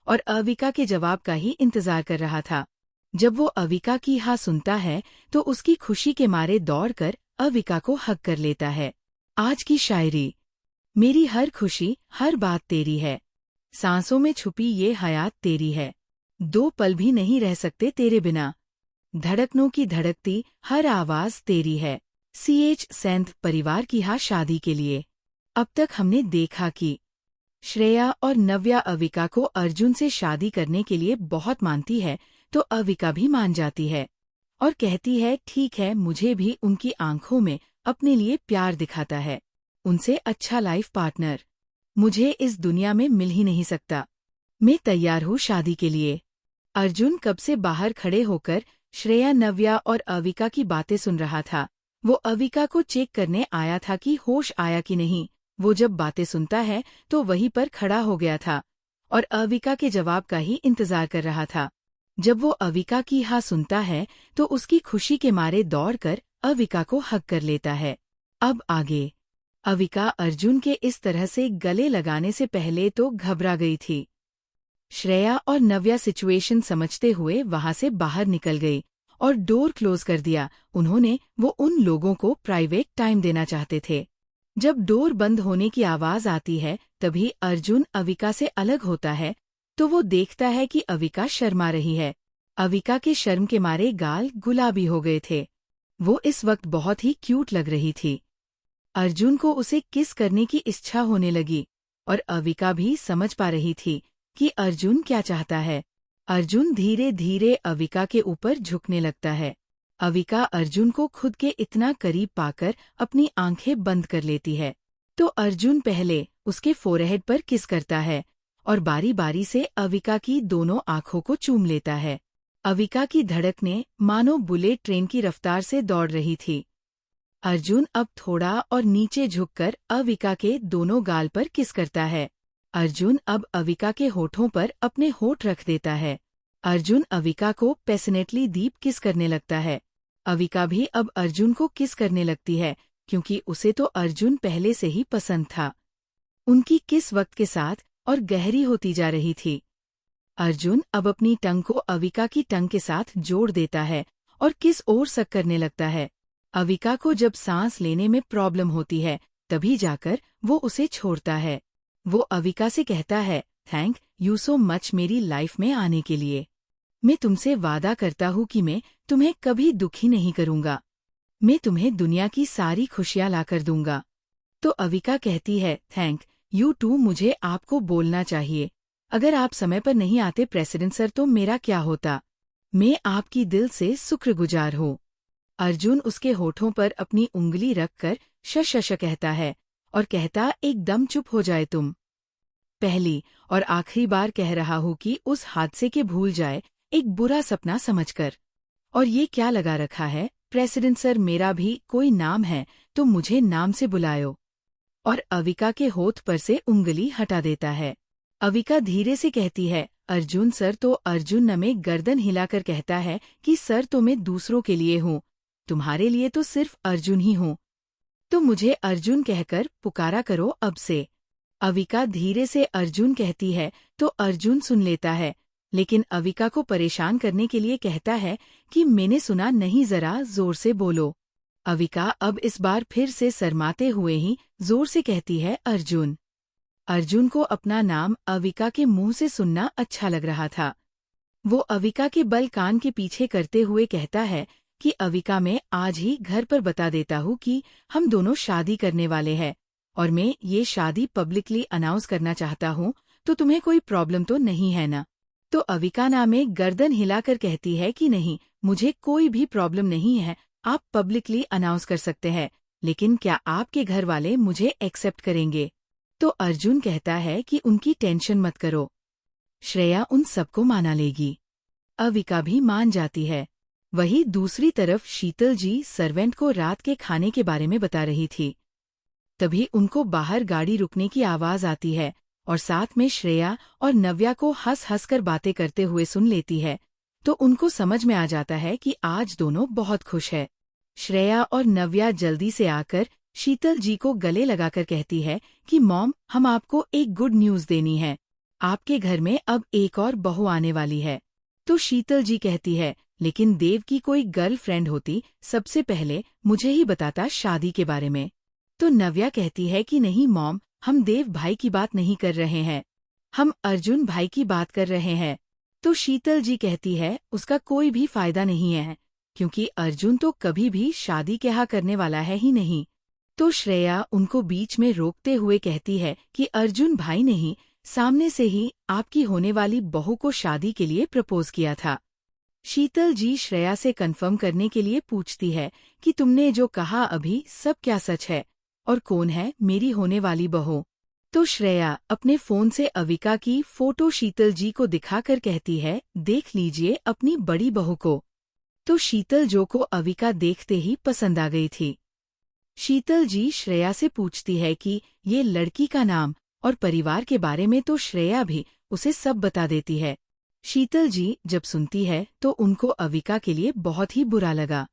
S1: और अविका के जवाब का ही इंतजार कर रहा था। जब वो अविका की हाँ सुनता है तो उसकी खुशी के मारे दौड़कर अविका को हग कर लेता है। आज की शायरी, मेरी हर खुशी हर बात तेरी है, सांसों में छुपी ये हयात तेरी है, दो पल भी नहीं रह सकते तेरे बिना, धड़कनों की धड़कती हर आवाज तेरी है। CH सेंथ परिवार की हाँ शादी के लिए। अब तक हमने देखा कि श्रेया और नव्या अविका को अर्जुन से शादी करने के लिए बहुत मानती है, तो अविका भी मान जाती है और कहती है, ठीक है, मुझे भी उनकी आंखों में अपने लिए प्यार दिखाता है। उनसे अच्छा लाइफ पार्टनर मुझे इस दुनिया में मिल ही नहीं सकता। मैं तैयार हूँ शादी के लिए। अर्जुन कब से बाहर खड़े होकर श्रेया, नव्या और अविका की बातें सुन रहा था। वो अविका को चेक करने आया था कि होश आया कि नहीं। वो जब बातें सुनता है तो वहीं पर खड़ा हो गया था और अविका के जवाब का ही इंतजार कर रहा था। जब वो अविका की हाँ सुनता है तो उसकी खुशी के मारे दौड़कर अविका को हग कर लेता है। अब आगे। अविका अर्जुन के इस तरह से गले लगाने से पहले तो घबरा गई थी। श्रेया और नव्या सिचुएशन समझते हुए वहां से बाहर निकल गई और डोर क्लोज कर दिया। वो उन लोगों को प्राइवेट टाइम देना चाहते थे। जब डोर बंद होने की आवाज आती है तभी अर्जुन अविका से अलग होता है तो वो देखता है कि अविका शर्मा रही है। अविका के शर्म के मारे गाल गुलाबी हो गए थे। वो इस वक्त बहुत ही क्यूट लग रही थी। अर्जुन को उसे किस करने की इच्छा होने लगी और अविका भी समझ पा रही थी कि अर्जुन क्या चाहता है। अर्जुन धीरे धीरे अविका के ऊपर झुकने लगता है। अविका अर्जुन को खुद के इतना करीब पाकर अपनी आंखें बंद कर लेती है। तो अर्जुन पहले उसके फोरहेड पर किस करता है और बारी बारी से अविका की दोनों आंखों को चूम लेता है। अविका की धड़कनें मानो बुलेट ट्रेन की रफ्तार से दौड़ रही थी। अर्जुन अब थोड़ा और नीचे झुककर अविका के दोनों गाल पर किस करता है। अर्जुन अब अविका के होठों पर अपने होठ रख देता है। अर्जुन अविका को पैशनेटली डीप किस करने लगता है। अविका भी अब अर्जुन को किस करने लगती है क्योंकि उसे तो अर्जुन पहले से ही पसंद था। उनकी किस वक्त के साथ और गहरी होती जा रही थी। अर्जुन अब अपनी टंग को अविका की टंग के साथ जोड़ देता है और किस ओर सक करने लगता है। अविका को जब सांस लेने में प्रॉब्लम होती है तभी जाकर वो उसे छोड़ता है। वो अविका से कहता है, थैंक यू सो मच मेरी लाइफ में आने के लिए। मैं तुमसे वादा करता हूँ कि मैं तुम्हें कभी दुखी नहीं करूँगा। मैं तुम्हें दुनिया की सारी खुशियाँ लाकर दूंगा। तो अविका कहती है, थैंक यू टू, मुझे आपको बोलना चाहिए। अगर आप समय पर नहीं आते प्रेसिडेंट सर तो मेरा क्या होता। मैं आपकी दिल से शुक्रगुजार हूँ। अर्जुन उसके होठों पर अपनी उंगली रखकर शश कहता है और कहता, एकदम चुप हो जाए तुम। पहली और आखिरी बार कह रहा हूँ कि उस हादसे के भूल जाए, एक बुरा सपना समझकर। और ये क्या लगा रखा है, प्रेसिडेंट सर मेरा भी कोई नाम है तो मुझे नाम से बुलायो। और अविका के होठ पर से उंगली हटा देता है। अविका धीरे से कहती है, अर्जुन सर। तो अर्जुन न में गर्दन हिलाकर कहता है कि सर तो मैं दूसरों के लिए हूँ, तुम्हारे लिए तो सिर्फ अर्जुन ही हूँ। तो मुझे अर्जुन कहकर पुकारा करो अब से। अविका धीरे से अर्जुन कहती है तो अर्जुन सुन लेता है, लेकिन अविका को परेशान करने के लिए कहता है कि मैंने सुना नहीं, जरा जोर से बोलो। अविका अब इस बार फिर से शर्माते हुए ही जोर से कहती है, अर्जुन। अर्जुन को अपना नाम अविका के मुंह से सुनना अच्छा लग रहा था। वो अविका के बल कान के पीछे करते हुए कहता है कि अविका, मैं आज ही घर पर बता देता हूँ कि हम दोनों शादी करने वाले हैं और मैं ये शादी पब्लिकली अनाउंस करना चाहता हूँ, तो तुम्हें कोई प्रॉब्लम तो नहीं है ना। तो अविका ना में गर्दन हिलाकर कहती है कि नहीं, मुझे कोई भी प्रॉब्लम नहीं है, आप पब्लिकली अनाउंस कर सकते हैं, लेकिन क्या आपके घर वाले मुझे एक्सेप्ट करेंगे। तो अर्जुन कहता है कि उनकी टेंशन मत करो, श्रेया उन सबको माना लेगी। अविका भी मान जाती है। वहीं दूसरी तरफ शीतल जी सर्वेंट को रात के खाने के बारे में बता रही थी। तभी उनको बाहर गाड़ी रुकने की आवाज आती है और साथ में श्रेया और नव्या को हंस हंस कर बातें करते हुए सुन लेती है। तो उनको समझ में आ जाता है कि आज दोनों बहुत खुश है। श्रेया और नव्या जल्दी से आकर शीतल जी को गले लगाकर कहती है कि मॉम, हम आपको एक गुड न्यूज देनी है, आपके घर में अब एक और बहू आने वाली है। तो शीतल जी कहती है, लेकिन देव की कोई गर्लफ्रेंड होती, सबसे पहले मुझे ही बताता शादी के बारे में। तो नव्या कहती है कि नहीं मॉम, हम देव भाई की बात नहीं कर रहे हैं, हम अर्जुन भाई की बात कर रहे हैं। तो शीतल जी कहती है, उसका कोई भी फायदा नहीं है, क्योंकि अर्जुन तो कभी भी शादी क्या करने वाला है ही नहीं। तो श्रेया उनको बीच में रोकते हुए कहती है कि अर्जुन भाई नहीं, सामने से ही आपकी होने वाली बहू को शादी के लिए प्रपोज किया था। शीतल जी श्रेया से कंफर्म करने के लिए पूछती है कि तुमने जो कहा अभी सब क्या सच है और कौन है मेरी होने वाली बहू। तो श्रेया अपने फोन से अविका की फोटो शीतल जी को दिखाकर कहती है, देख लीजिए अपनी बड़ी बहू को। तो शीतल जो को अविका देखते ही पसंद आ गई थी। शीतल जी श्रेया से पूछती है कि ये लड़की का नाम और परिवार के बारे में, तो श्रेया भी उसे सब बता देती है। शीतल जी जब सुनती है तो उनको अविका के लिए बहुत ही बुरा लगा।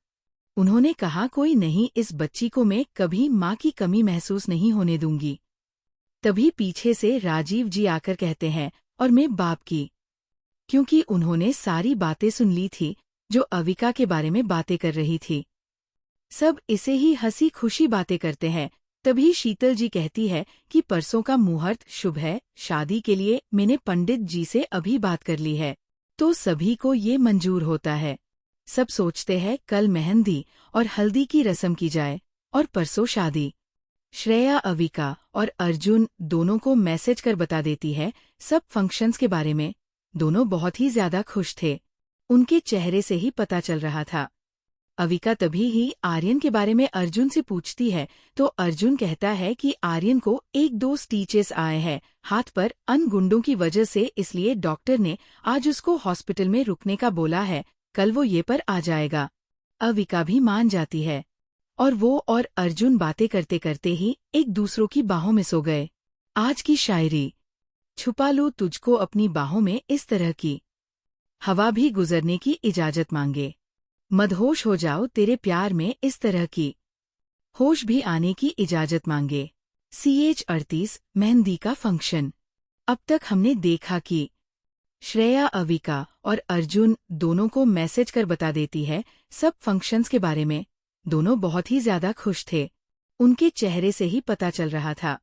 S1: उन्होंने कहा, कोई नहीं, इस बच्ची को मैं कभी माँ की कमी महसूस नहीं होने दूंगी। तभी पीछे से राजीव जी आकर कहते हैं, और मैं बाप की, क्योंकि उन्होंने सारी बातें सुन ली थी जो अविका के बारे में बातें कर रही थी। सब इसे ही हंसी खुशी बातें करते हैं। तभी शीतल जी कहती है कि परसों का मुहूर्त शुभ है, शादी के लिए मैंने पंडित जी से अभी बात कर ली है। तो सभी को ये मंजूर होता है। सब सोचते हैं कल मेहंदी और हल्दी की रस्म की जाए और परसों शादी। श्रेया अविका और अर्जुन दोनों को मैसेज कर बता देती है सब फंक्शंस के बारे में। दोनों बहुत ही ज्यादा खुश थे। उनके चेहरे से ही पता चल रहा था। अविका तभी ही आर्यन के बारे में अर्जुन से पूछती है तो अर्जुन कहता है कि आर्यन को 1-2 स्टीचेस आए हैं हाथ पर अनगुंडों की वजह से, इसलिए डॉक्टर ने आज उसको हॉस्पिटल में रुकने का बोला है, कल वो ये पर आ जाएगा। अविका भी मान जाती है और वो और अर्जुन बातें करते करते ही एक दूसरों की बाहों में सो गए। आज की शायरी। छुपा लूं तुझको अपनी बाहों में इस तरह की, हवा भी गुजरने की इजाजत मांगे। मदहोश हो जाओ तेरे प्यार में इस तरह की, होश भी आने की इजाजत मांगे। CH 38 मेहंदी का फंक्शन। अब तक हमने देखा कि श्रेया अविका और अर्जुन दोनों को मैसेज कर बता देती है सब फंक्शंस के बारे में। दोनों बहुत ही ज्यादा खुश थे। उनके चेहरे से ही पता चल रहा था।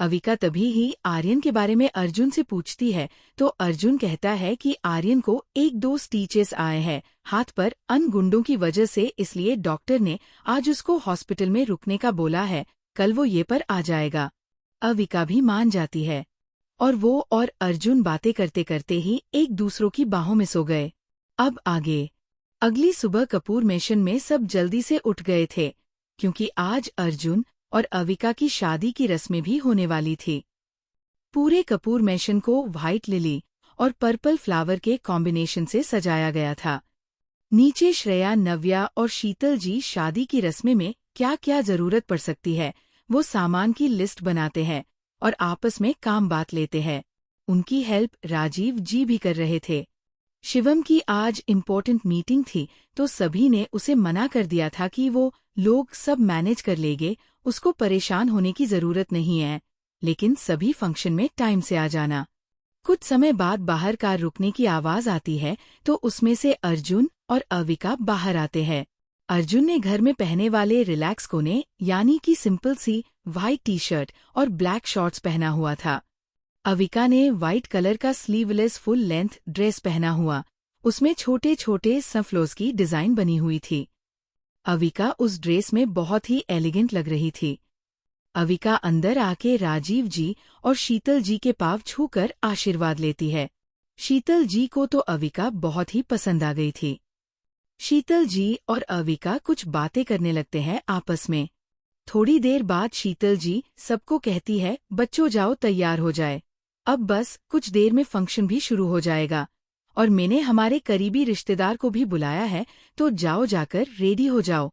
S1: अविका तभी ही आर्यन के बारे में अर्जुन से पूछती है तो अर्जुन कहता है कि आर्यन को 1-2 स्टीचेस आए हैं हाथ पर अनगुंडों की वजह से, इसलिए डॉक्टर ने आज उसको हॉस्पिटल में रुकने का बोला है, कल वो ये पर आ जाएगा। अविका भी मान जाती है और वो और अर्जुन बातें करते करते ही एक दूसरों की बाहों में सो गए। अब आगे। अगली सुबह कपूर मेंशन में सब जल्दी से उठ गए थे क्योंकि आज अर्जुन और अविका की शादी की रस्में भी होने वाली थी। पूरे कपूर मेंशन को व्हाइट लिली और पर्पल फ्लावर के कॉम्बिनेशन से सजाया गया था। नीचे श्रेया, नव्या और शीतल जी शादी की रस्में में क्या क्या जरूरत पड़ सकती है वो सामान की लिस्ट बनाते हैं और आपस में काम बांट लेते हैं। उनकी हेल्प राजीव जी भी कर रहे थे। शिवम की आज इम्पोर्टेंट मीटिंग थी तो सभी ने उसे मना कर दिया था कि वो लोग सब मैनेज कर लेंगे, उसको परेशान होने की जरूरत नहीं है, लेकिन सभी फंक्शन में टाइम से आ जाना। कुछ समय बाद बाहर कार रुकने की आवाज आती है तो उसमें से अर्जुन और अविका बाहर आते हैं। अर्जुन ने घर में पहने वाले रिलैक्स कोने यानी कि सिंपल सी व्हाइट टी-शर्ट और ब्लैक शॉर्ट्स पहना हुआ था। अविका ने व्हाइट कलर का स्लीवलेस फुल लेंथ ड्रेस पहना हुआ, उसमें छोटे छोटे सनफ्लोज की डिजाइन बनी हुई थी। अविका उस ड्रेस में बहुत ही एलिगेंट लग रही थी। अविका अंदर आके राजीव जी और शीतल जी के पांव छूकर आशीर्वाद लेती है। शीतल जी को तो अविका बहुत ही पसंद आ गई थी। शीतल जी और अविका कुछ बातें करने लगते हैं आपस में। थोड़ी देर बाद शीतल जी सबको कहती है, बच्चों जाओ तैयार हो जाए, अब बस कुछ देर में फंक्शन भी शुरू हो जाएगा और मैंने हमारे करीबी रिश्तेदार को भी बुलाया है तो जाओ जाकर रेडी हो जाओ।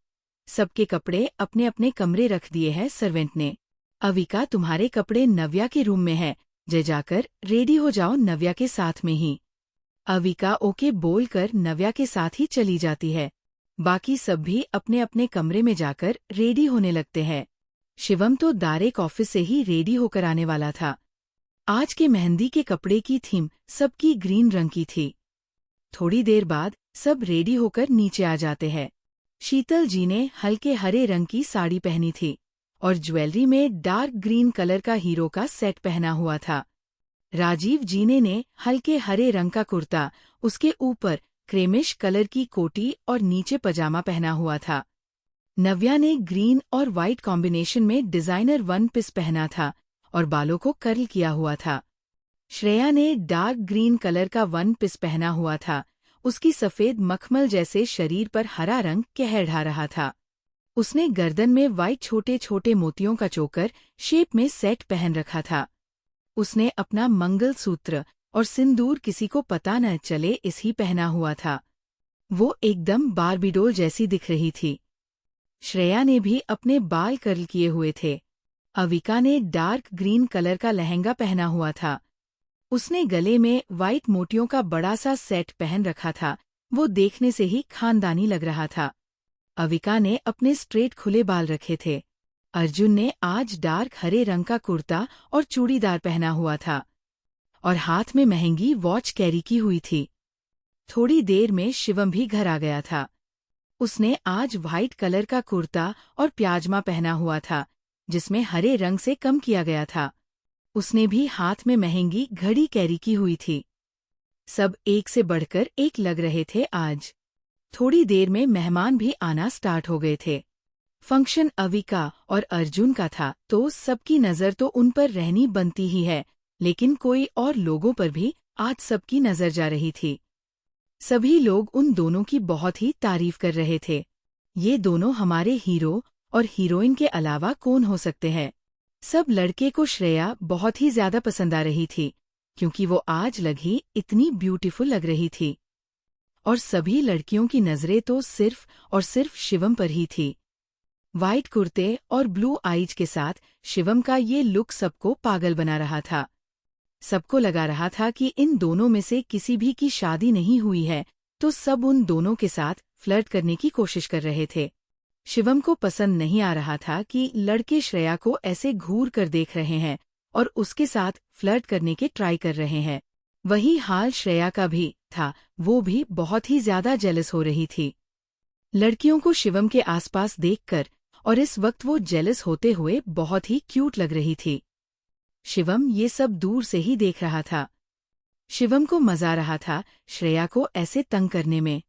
S1: सबके कपड़े अपने अपने कमरे रख दिए हैं सर्वेंट ने। अविका तुम्हारे कपड़े नव्या के रूम में है, जय जाकर रेडी हो जाओ नव्या के साथ में ही। अविका ओके बोलकर नव्या के साथ ही चली जाती है। बाकी सब भी अपने अपने कमरे में जाकर रेडी होने लगते हैं। शिवम तो डायरेक्ट ऑफिस से ही रेडी होकर आने वाला था। आज के मेहंदी के कपड़े की थीम सबकी ग्रीन रंग की थी। थोड़ी देर बाद सब रेडी होकर नीचे आ जाते हैं। शीतल जी ने हल्के हरे रंग की साड़ी पहनी थी और ज्वेलरी में डार्क ग्रीन कलर का हीरो का सेट पहना हुआ था। राजीव जी ने हल्के हरे रंग का कुर्ता, उसके ऊपर क्रेमिश कलर की कोटी और नीचे पजामा पहना हुआ था। नव्या ने ग्रीन और व्हाइट कॉम्बिनेशन में डिजाइनर वन पीस पहना था और बालों को कर्ल किया हुआ था। श्रेया ने डार्क ग्रीन कलर का वन पीस पहना हुआ था, उसकी सफेद मखमल जैसे शरीर पर हरा रंग कहर ढा रहा था। उसने गर्दन में व्हाइट छोटे छोटे मोतियों का चोकर शेप में सेट पहन रखा था। उसने अपना मंगलसूत्र और सिंदूर किसी को पता न चले इस ही पहना हुआ था। वो एकदम बार्बीडोल जैसी दिख रही थी। श्रेया ने भी अपने बाल कर्ल किए हुए थे। अविका ने डार्क ग्रीन कलर का लहंगा पहना हुआ था। उसने गले में व्हाइट मोतियों का बड़ा सा सेट पहन रखा था, वो देखने से ही खानदानी लग रहा था। अविका ने अपने स्ट्रेट खुले बाल रखे थे। अर्जुन ने आज डार्क हरे रंग का कुर्ता और चूड़ीदार पहना हुआ था और हाथ में महंगी वॉच कैरी की हुई थी। थोड़ी देर में शिवम भी घर आ गया था। उसने आज व्हाइट कलर का कुर्ता और प्याजमा पहना हुआ था, जिसमें हरे रंग से कम किया गया था। उसने भी हाथ में महंगी घड़ी कैरी की हुई थी। सब एक से बढ़कर एक लग रहे थे आज। थोड़ी देर में मेहमान भी आना स्टार्ट हो गए थे। फंक्शन अविका और अर्जुन का था, तो सबकी नज़र तो उन पर रहनी बनती ही है, लेकिन कोई और लोगों पर भी आज सबकी नज़र जा रही थी। सभी लोग उन दोनों की बहुत ही तारीफ कर रहे थे। ये दोनों हमारे हीरो और हीरोइन के अलावा कौन हो सकते हैं। सब लड़के को श्रेया बहुत ही ज्यादा पसंद आ रही थी, क्योंकि वो आज लगी इतनी ब्यूटीफुल लग रही थी। और सभी लड़कियों की नजरें तो सिर्फ और सिर्फ शिवम पर ही थी। वाइट कुर्ते और ब्लू आईज के साथ शिवम का ये लुक सबको पागल बना रहा था। सबको लगा रहा था कि इन दोनों में से किसी भी की शादी नहीं हुई है, तो सब उन दोनों के साथ फ्लर्ट करने की कोशिश कर रहे थे। शिवम को पसंद नहीं आ रहा था कि लड़के श्रेया को ऐसे घूर कर देख रहे हैं और उसके साथ फ्लर्ट करने के ट्राई कर रहे हैं। वही हाल श्रेया का भी था, वो भी बहुत ही ज्यादा जेलस हो रही थी लड़कियों को शिवम के आसपास देखकर, और इस वक्त वो जेलस होते हुए बहुत ही क्यूट लग रही थी। शिवम ये सब दूर से ही देख रहा था। शिवम को मजा आ रहा था श्रेया को ऐसे तंग करने में।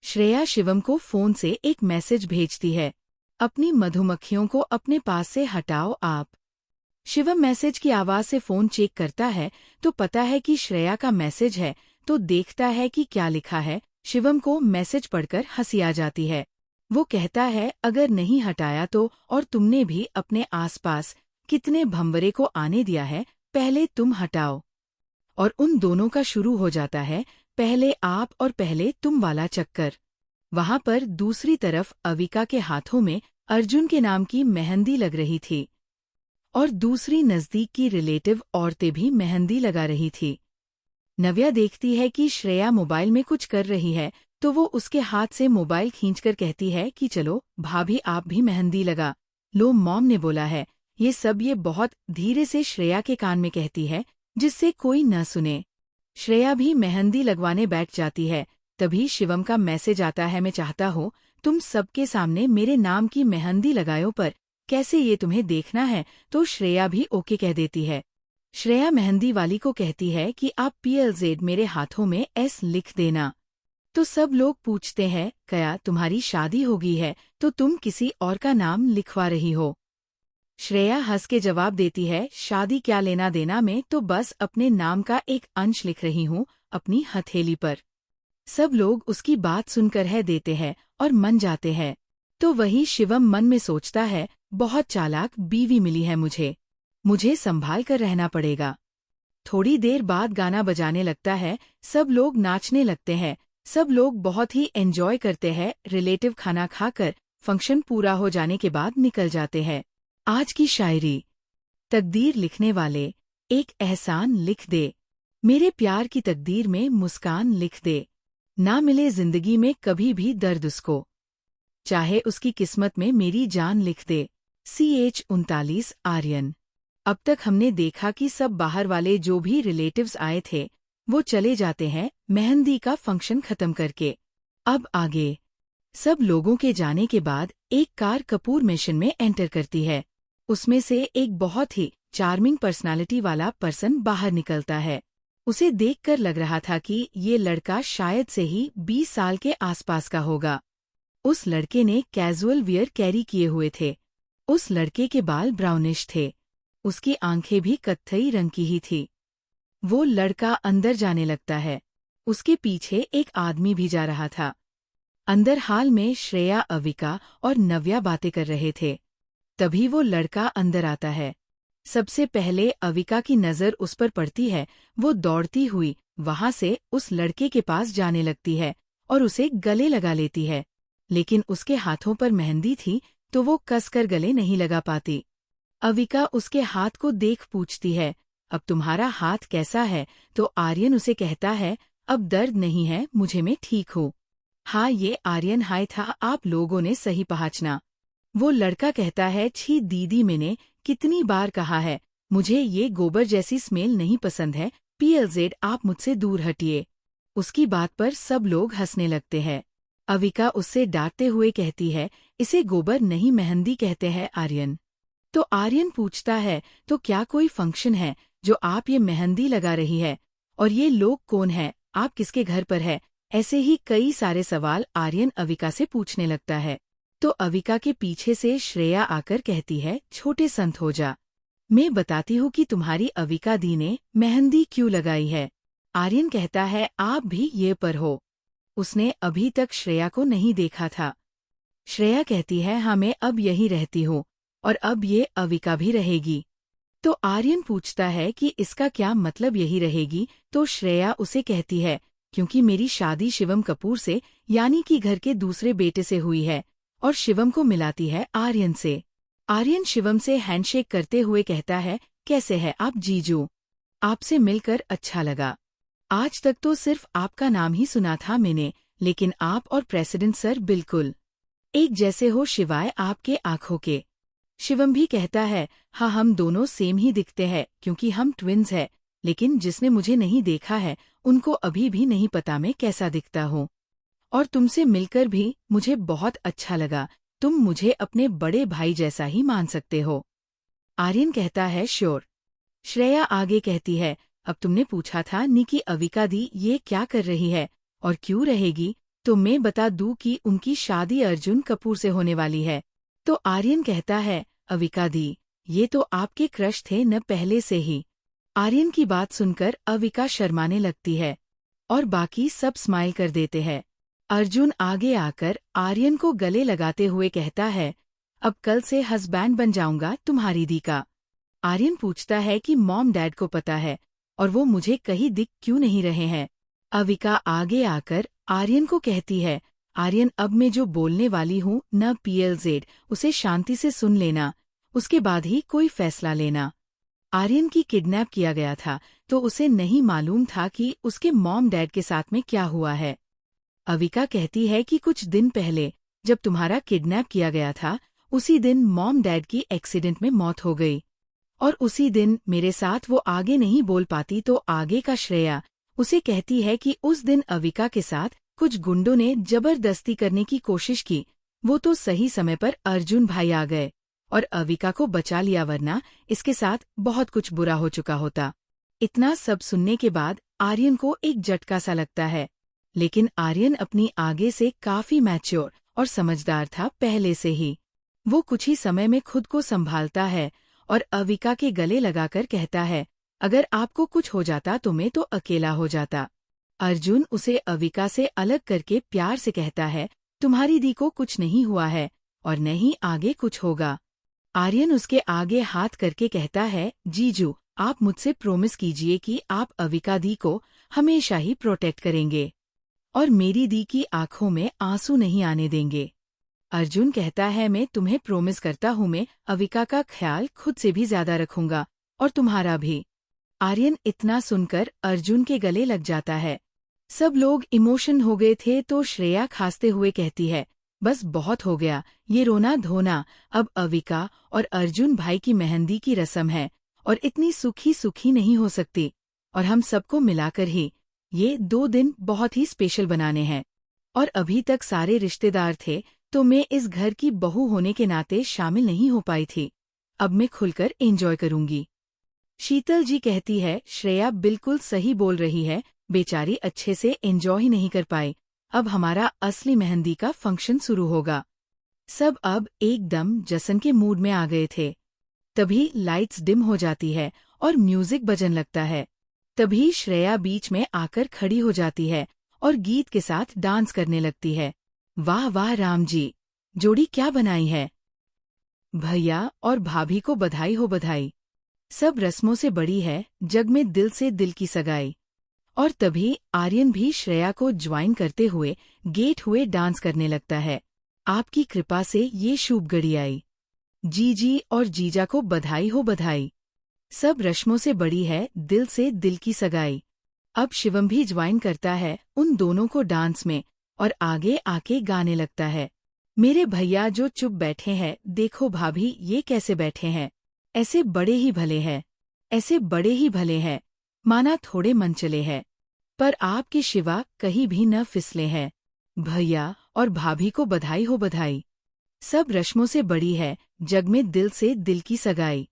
S1: श्रेया शिवम को फोन से एक मैसेज भेजती है, अपनी मधुमक्खियों को अपने पास से हटाओ आप। शिवम मैसेज की आवाज से फोन चेक करता है तो पता है कि श्रेया का मैसेज है, तो देखता है कि क्या लिखा है। शिवम को मैसेज पढ़कर हंसी आ जाती है। वो कहता है, अगर नहीं हटाया तो, और तुमने भी अपने आसपास कितने भंवरे को आने दिया है, पहले तुम हटाओ। और उन दोनों का शुरू हो जाता है पहले आप और पहले तुम वाला चक्कर। वहां पर दूसरी तरफ अविका के हाथों में अर्जुन के नाम की मेहंदी लग रही थी, और दूसरी नजदीक की रिलेटिव औरतें भी मेहंदी लगा रही थी। नव्या देखती है कि श्रेया मोबाइल में कुछ कर रही है, तो वो उसके हाथ से मोबाइल खींचकर कहती है कि चलो भाभी आप भी मेहंदी लगा लो, मॉम ने बोला है। ये बहुत धीरे से श्रेया के कान में कहती है, जिससे कोई न सुने। श्रेया भी मेहंदी लगवाने बैठ जाती है। तभी शिवम का मैसेज आता है, मैं चाहता हूँ तुम सबके सामने मेरे नाम की मेहंदी लगाओ, पर कैसे ये तुम्हें देखना है। तो श्रेया भी ओके कह देती है। श्रेया मेहंदी वाली को कहती है कि आप PLZ मेरे हाथों में S लिख देना। तो सब लोग पूछते हैं, क्या तुम्हारी शादी हो गई है तो तुम किसी और का नाम लिखवा रही हो। श्रेया हंस के जवाब देती है, शादी क्या लेना देना में, तो बस अपने नाम का एक अंश लिख रही हूँ अपनी हथेली पर। सब लोग उसकी बात सुनकर है देते हैं और मन जाते हैं। तो वही शिवम मन में सोचता है, बहुत चालाक बीवी मिली है मुझे संभाल कर रहना पड़ेगा। थोड़ी देर बाद गाना बजाने लगता है, सब लोग नाचने लगते हैं, सब लोग बहुत ही एंजॉय करते हैं। रिलेटिव खाना खाकर फंक्शन पूरा हो जाने के बाद निकल जाते हैं। आज की शायरी। तकदीर लिखने वाले एक एहसान लिख दे, मेरे प्यार की तकदीर में मुस्कान लिख दे। ना मिले जिंदगी में कभी भी दर्द उसको, चाहे उसकी किस्मत में मेरी जान लिख दे। CH 39 आर्यन। अब तक हमने देखा कि सब बाहर वाले जो भी रिलेटिव्स आए थे वो चले जाते हैं मेहंदी का फंक्शन खत्म करके। अब आगे सब लोगों के जाने के बाद एक कार कपूर मिशन में एंटर करती है। उसमें से एक बहुत ही चार्मिंग पर्सनालिटी वाला पर्सन बाहर निकलता है। उसे देखकर लग रहा था कि ये लड़का शायद से ही 20 साल के आसपास का होगा। उस लड़के ने कैजुअल वियर कैरी किए हुए थे। उस लड़के के बाल ब्राउनिश थे। उसकी आंखें भी कत्थई रंग की ही थी। वो लड़का अंदर जाने लगता है। उसके पीछे एक आदमी भी जा रहा था। अंदर हाल में श्रेया, अविका और नव्या बातें कर रहे थे। तभी वो लड़का अंदर आता है। सबसे पहले अविका की नज़र उस पर पड़ती है। वो दौड़ती हुई वहां से उस लड़के के पास जाने लगती है और उसे गले लगा लेती है, लेकिन उसके हाथों पर मेहंदी थी तो वो कसकर गले नहीं लगा पाती। अविका उसके हाथ को देख पूछती है, अब तुम्हारा हाथ कैसा है? तो आर्यन उसे कहता है, अब दर्द नहीं है मुझे, मैं ठीक हूँ। हाँ, ये आर्यन हाय था, आप लोगों ने सही पहचाना। वो लड़का कहता है, छी दीदी, मैंने कितनी बार कहा है, मुझे ये गोबर जैसी स्मेल नहीं पसंद है। PLZ आप मुझसे दूर हटिए। उसकी बात पर सब लोग हंसने लगते हैं। अविका उससे डांटते हुए कहती है, इसे गोबर नहीं मेहंदी कहते हैं आर्यन। तो आर्यन पूछता है, तो क्या कोई फंक्शन है जो आप ये मेहंदी लगा रही है? और ये लोग कौन है? आप किसके घर पर है? ऐसे ही कई सारे सवाल आर्यन अविका से पूछने लगता है। तो अविका के पीछे से श्रेया आकर कहती है, छोटे संत हो जा, मैं बताती हूँ कि तुम्हारी अविका दी ने मेहंदी क्यों लगाई है। आर्यन कहता है, आप भी ये पर हो। उसने अभी तक श्रेया को नहीं देखा था। श्रेया कहती है, हाँ मैं अब यहीं रहती हूँ और अब ये अविका भी रहेगी। तो आर्यन पूछता है कि इसका क्या मतलब यही रहेगी? तो श्रेया उसे कहती है, क्योंकि मेरी शादी शिवम कपूर से यानी कि घर के दूसरे बेटे से हुई है और शिवम को मिलाती है आर्यन से। आर्यन शिवम से हैंडशेक करते हुए कहता है, कैसे है आप जीजू? आपसे मिलकर अच्छा लगा। आज तक तो सिर्फ आपका नाम ही सुना था मैंने, लेकिन आप और प्रेसिडेंट सर बिल्कुल एक जैसे हो शिवाय आपके आंखों के। शिवम भी कहता है, हाँ हम दोनों सेम ही दिखते हैं क्योंकि हम ट्विन्स हैं, लेकिन जिसने मुझे नहीं देखा है उनको अभी भी नहीं पता मैं कैसा दिखता हूँ। और तुमसे मिलकर भी मुझे बहुत अच्छा लगा, तुम मुझे अपने बड़े भाई जैसा ही मान सकते हो। आर्यन कहता है, श्योर। श्रेया आगे कहती है, अब तुमने पूछा था नी कि अविका दी ये क्या कर रही है और क्यों रहेगी, तो मैं बता दूं कि उनकी शादी अर्जुन कपूर से होने वाली है। तो आर्यन कहता है, अविका दी ये तो आपके क्रश थे न पहले से ही। आर्यन की बात सुनकर अविका शर्माने लगती है और बाकी सब स्माइल कर देते हैं। अर्जुन आगे आकर आर्यन को गले लगाते हुए कहता है, अब कल से हस्बैंड बन जाऊंगा तुम्हारी दी का। आर्यन पूछता है कि मॉम डैड को पता है और वो मुझे कहीं दिख क्यों नहीं रहे हैं। अविका आगे आकर आर्यन को कहती है, आर्यन अब मैं जो बोलने वाली हूँ न PLZ, उसे शांति से सुन लेना, उसके बाद ही कोई फैसला लेना। आर्यन की किडनैप किया गया था तो उसे नहीं मालूम था कि उसके मॉम डैड के साथ में क्या हुआ है। अविका कहती है कि कुछ दिन पहले जब तुम्हारा किडनैप किया गया था उसी दिन मॉम डैड की एक्सीडेंट में मौत हो गई और उसी दिन मेरे साथ वो आगे नहीं बोल पाती तो आगे का श्रेया उसे कहती है कि उस दिन अविका के साथ कुछ गुंडों ने जबरदस्ती करने की कोशिश की, वो तो सही समय पर अर्जुन भाई आ गए और अविका को बचा लिया, वरना इसके साथ बहुत कुछ बुरा हो चुका होता। इतना सब सुनने के बाद आर्यन को एक झटका सा लगता है, लेकिन आर्यन अपनी आगे से काफी मैच्योर और समझदार था पहले से ही। वो कुछ ही समय में खुद को संभालता है और अविका के गले लगाकर कहता है, अगर आपको कुछ हो जाता तो मैं तो अकेला हो जाता। अर्जुन उसे अविका से अलग करके प्यार से कहता है, तुम्हारी दी को कुछ नहीं हुआ है और न ही आगे कुछ होगा। आर्यन उसके आगे हाथ करके कहता है, जीजू आप मुझसे प्रॉमिस कीजिए कि आप अविका दी को हमेशा ही प्रोटेक्ट करेंगे और मेरी दी की आंखों में आंसू नहीं आने देंगे। अर्जुन कहता है, मैं तुम्हें प्रॉमिस करता हूँ मैं अविका का ख्याल खुद से भी ज्यादा रखूंगा और तुम्हारा भी। आर्यन इतना सुनकर अर्जुन के गले लग जाता है। सब लोग इमोशन हो गए थे तो श्रेया खांसते हुए कहती है, बस बहुत हो गया ये रोना धोना, अब अविका और अर्जुन भाई की मेहंदी की रस्म है और इतनी सुखी सुखी नहीं हो सकती और हम सबको मिलाकर ही ये 2 दिन बहुत ही स्पेशल बनाने हैं। और अभी तक सारे रिश्तेदार थे तो मैं इस घर की बहू होने के नाते शामिल नहीं हो पाई थी, अब मैं खुलकर एंजॉय करूंगी। शीतल जी कहती है, श्रेया बिल्कुल सही बोल रही है, बेचारी अच्छे से एंजॉय ही नहीं कर पाई, अब हमारा असली मेहंदी का फंक्शन शुरू होगा। सब अब एकदम जश्न के मूड में आ गए थे। तभी लाइट्स डिम हो जाती है और म्यूजिक बजने लगता है। तभी श्रेया बीच में आकर खड़ी हो जाती है और गीत के साथ डांस करने लगती है। वाह वाह राम जी, जोड़ी क्या बनाई है। भैया और भाभी को बधाई हो बधाई। सब रस्मों से बड़ी है जग में दिल से दिल की सगाई। और तभी आर्यन भी श्रेया को ज्वाइन करते हुए गेट हुए डांस करने लगता है। आपकी कृपा से ये शुभ घड़ी आई। जीजी और जीजा को बधाई हो बधाई। सब रस्मों से बड़ी है दिल से दिल की सगाई। अब शिवम भी ज्वाइन करता है उन दोनों को डांस में और आगे आके गाने लगता है। मेरे भैया जो चुप बैठे हैं, देखो भाभी ये कैसे बैठे हैं, ऐसे बड़े ही भले हैं, ऐसे बड़े ही भले हैं, माना थोड़े मन चले हैं। पर आपके शिवा कहीं भी न फिसले हैं। भैया और भाभी को बधाई हो बधाई। सब रस्मों से बड़ी है जग में दिल से दिल की सगाई।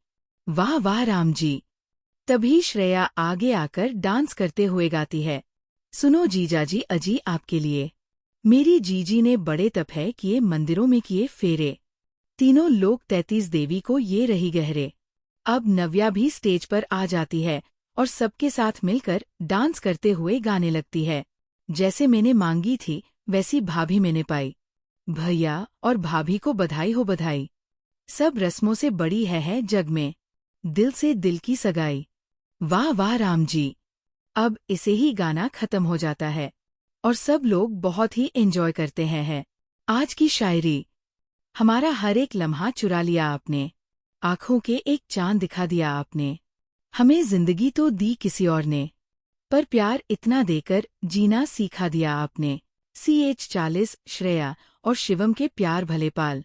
S1: वाह वाह राम जी। तभी श्रेया आगे आकर डांस करते हुए गाती है, सुनो जीजाजी अजी आपके लिए। मेरी जीजी ने बड़े तपह किए मंदिरों में किए फेरे। तीनों लोग 33 देवी को ये रही गहरे। अब नव्या भी स्टेज पर आ जाती है और सबके साथ मिलकर डांस करते हुए गाने लगती है। जैसे मैंने मांगी थी वैसी भाभी मैंने पाई। भैया और भाभी को बधाई हो बधाई। सब रस्मों से बड़ी है जग में, दिल से दिल की सगाई। वाह वाह राम जी। अब इसे ही गाना खत्म हो जाता है और सब लोग बहुत ही एंजॉय करते हैं। आज की शायरी। हमारा हर एक लम्हा चुरा लिया आपने, आँखों के एक चांद दिखा दिया आपने। हमें जिंदगी तो दी किसी और ने, पर प्यार इतना देकर जीना सिखा दिया आपने। CH40 श्रेया और शिवम के प्यार भले पाल।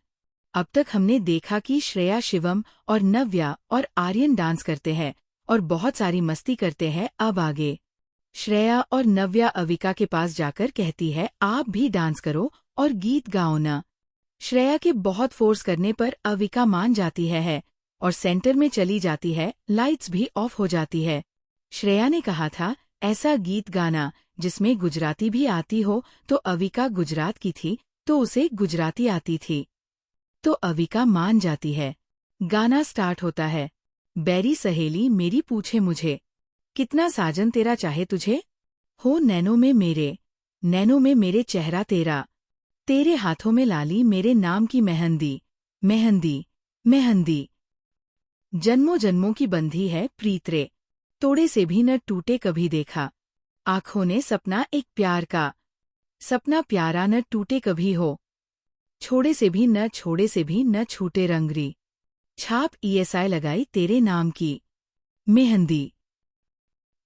S1: अब तक हमने देखा कि श्रेया शिवम और नव्या और आर्यन डांस करते हैं और बहुत सारी मस्ती करते हैं। अब आगे श्रेया और नव्या अविका के पास जाकर कहती है आप भी डांस करो और गीत गाओ ना। श्रेया के बहुत फोर्स करने पर अविका मान जाती है और सेंटर में चली जाती है। लाइट्स भी ऑफ हो जाती है। श्रेया ने कहा था ऐसा गीत गाना जिसमें गुजराती भी आती हो, तो अविका गुजरात की थी तो उसे गुजराती आती थी, तो अविका मान जाती है। गाना स्टार्ट होता है। बैरी सहेली मेरी पूछे मुझे, कितना साजन तेरा चाहे तुझे, हो नैनों में मेरे चेहरा तेरा, तेरे हाथों में लाली मेरे नाम की मेहंदी, मेहंदी मेहंदी। जन्मों जन्मों की बंधी है प्रीत रे, तोड़े से भी न टूटे कभी देखा। आँखों ने सपना एक प्यार का, सपना प्यारा न टूटे कभी हो। छोड़े से भी न छूटे रंगरी, छाप ESI लगाई तेरे नाम की, मेहंदी।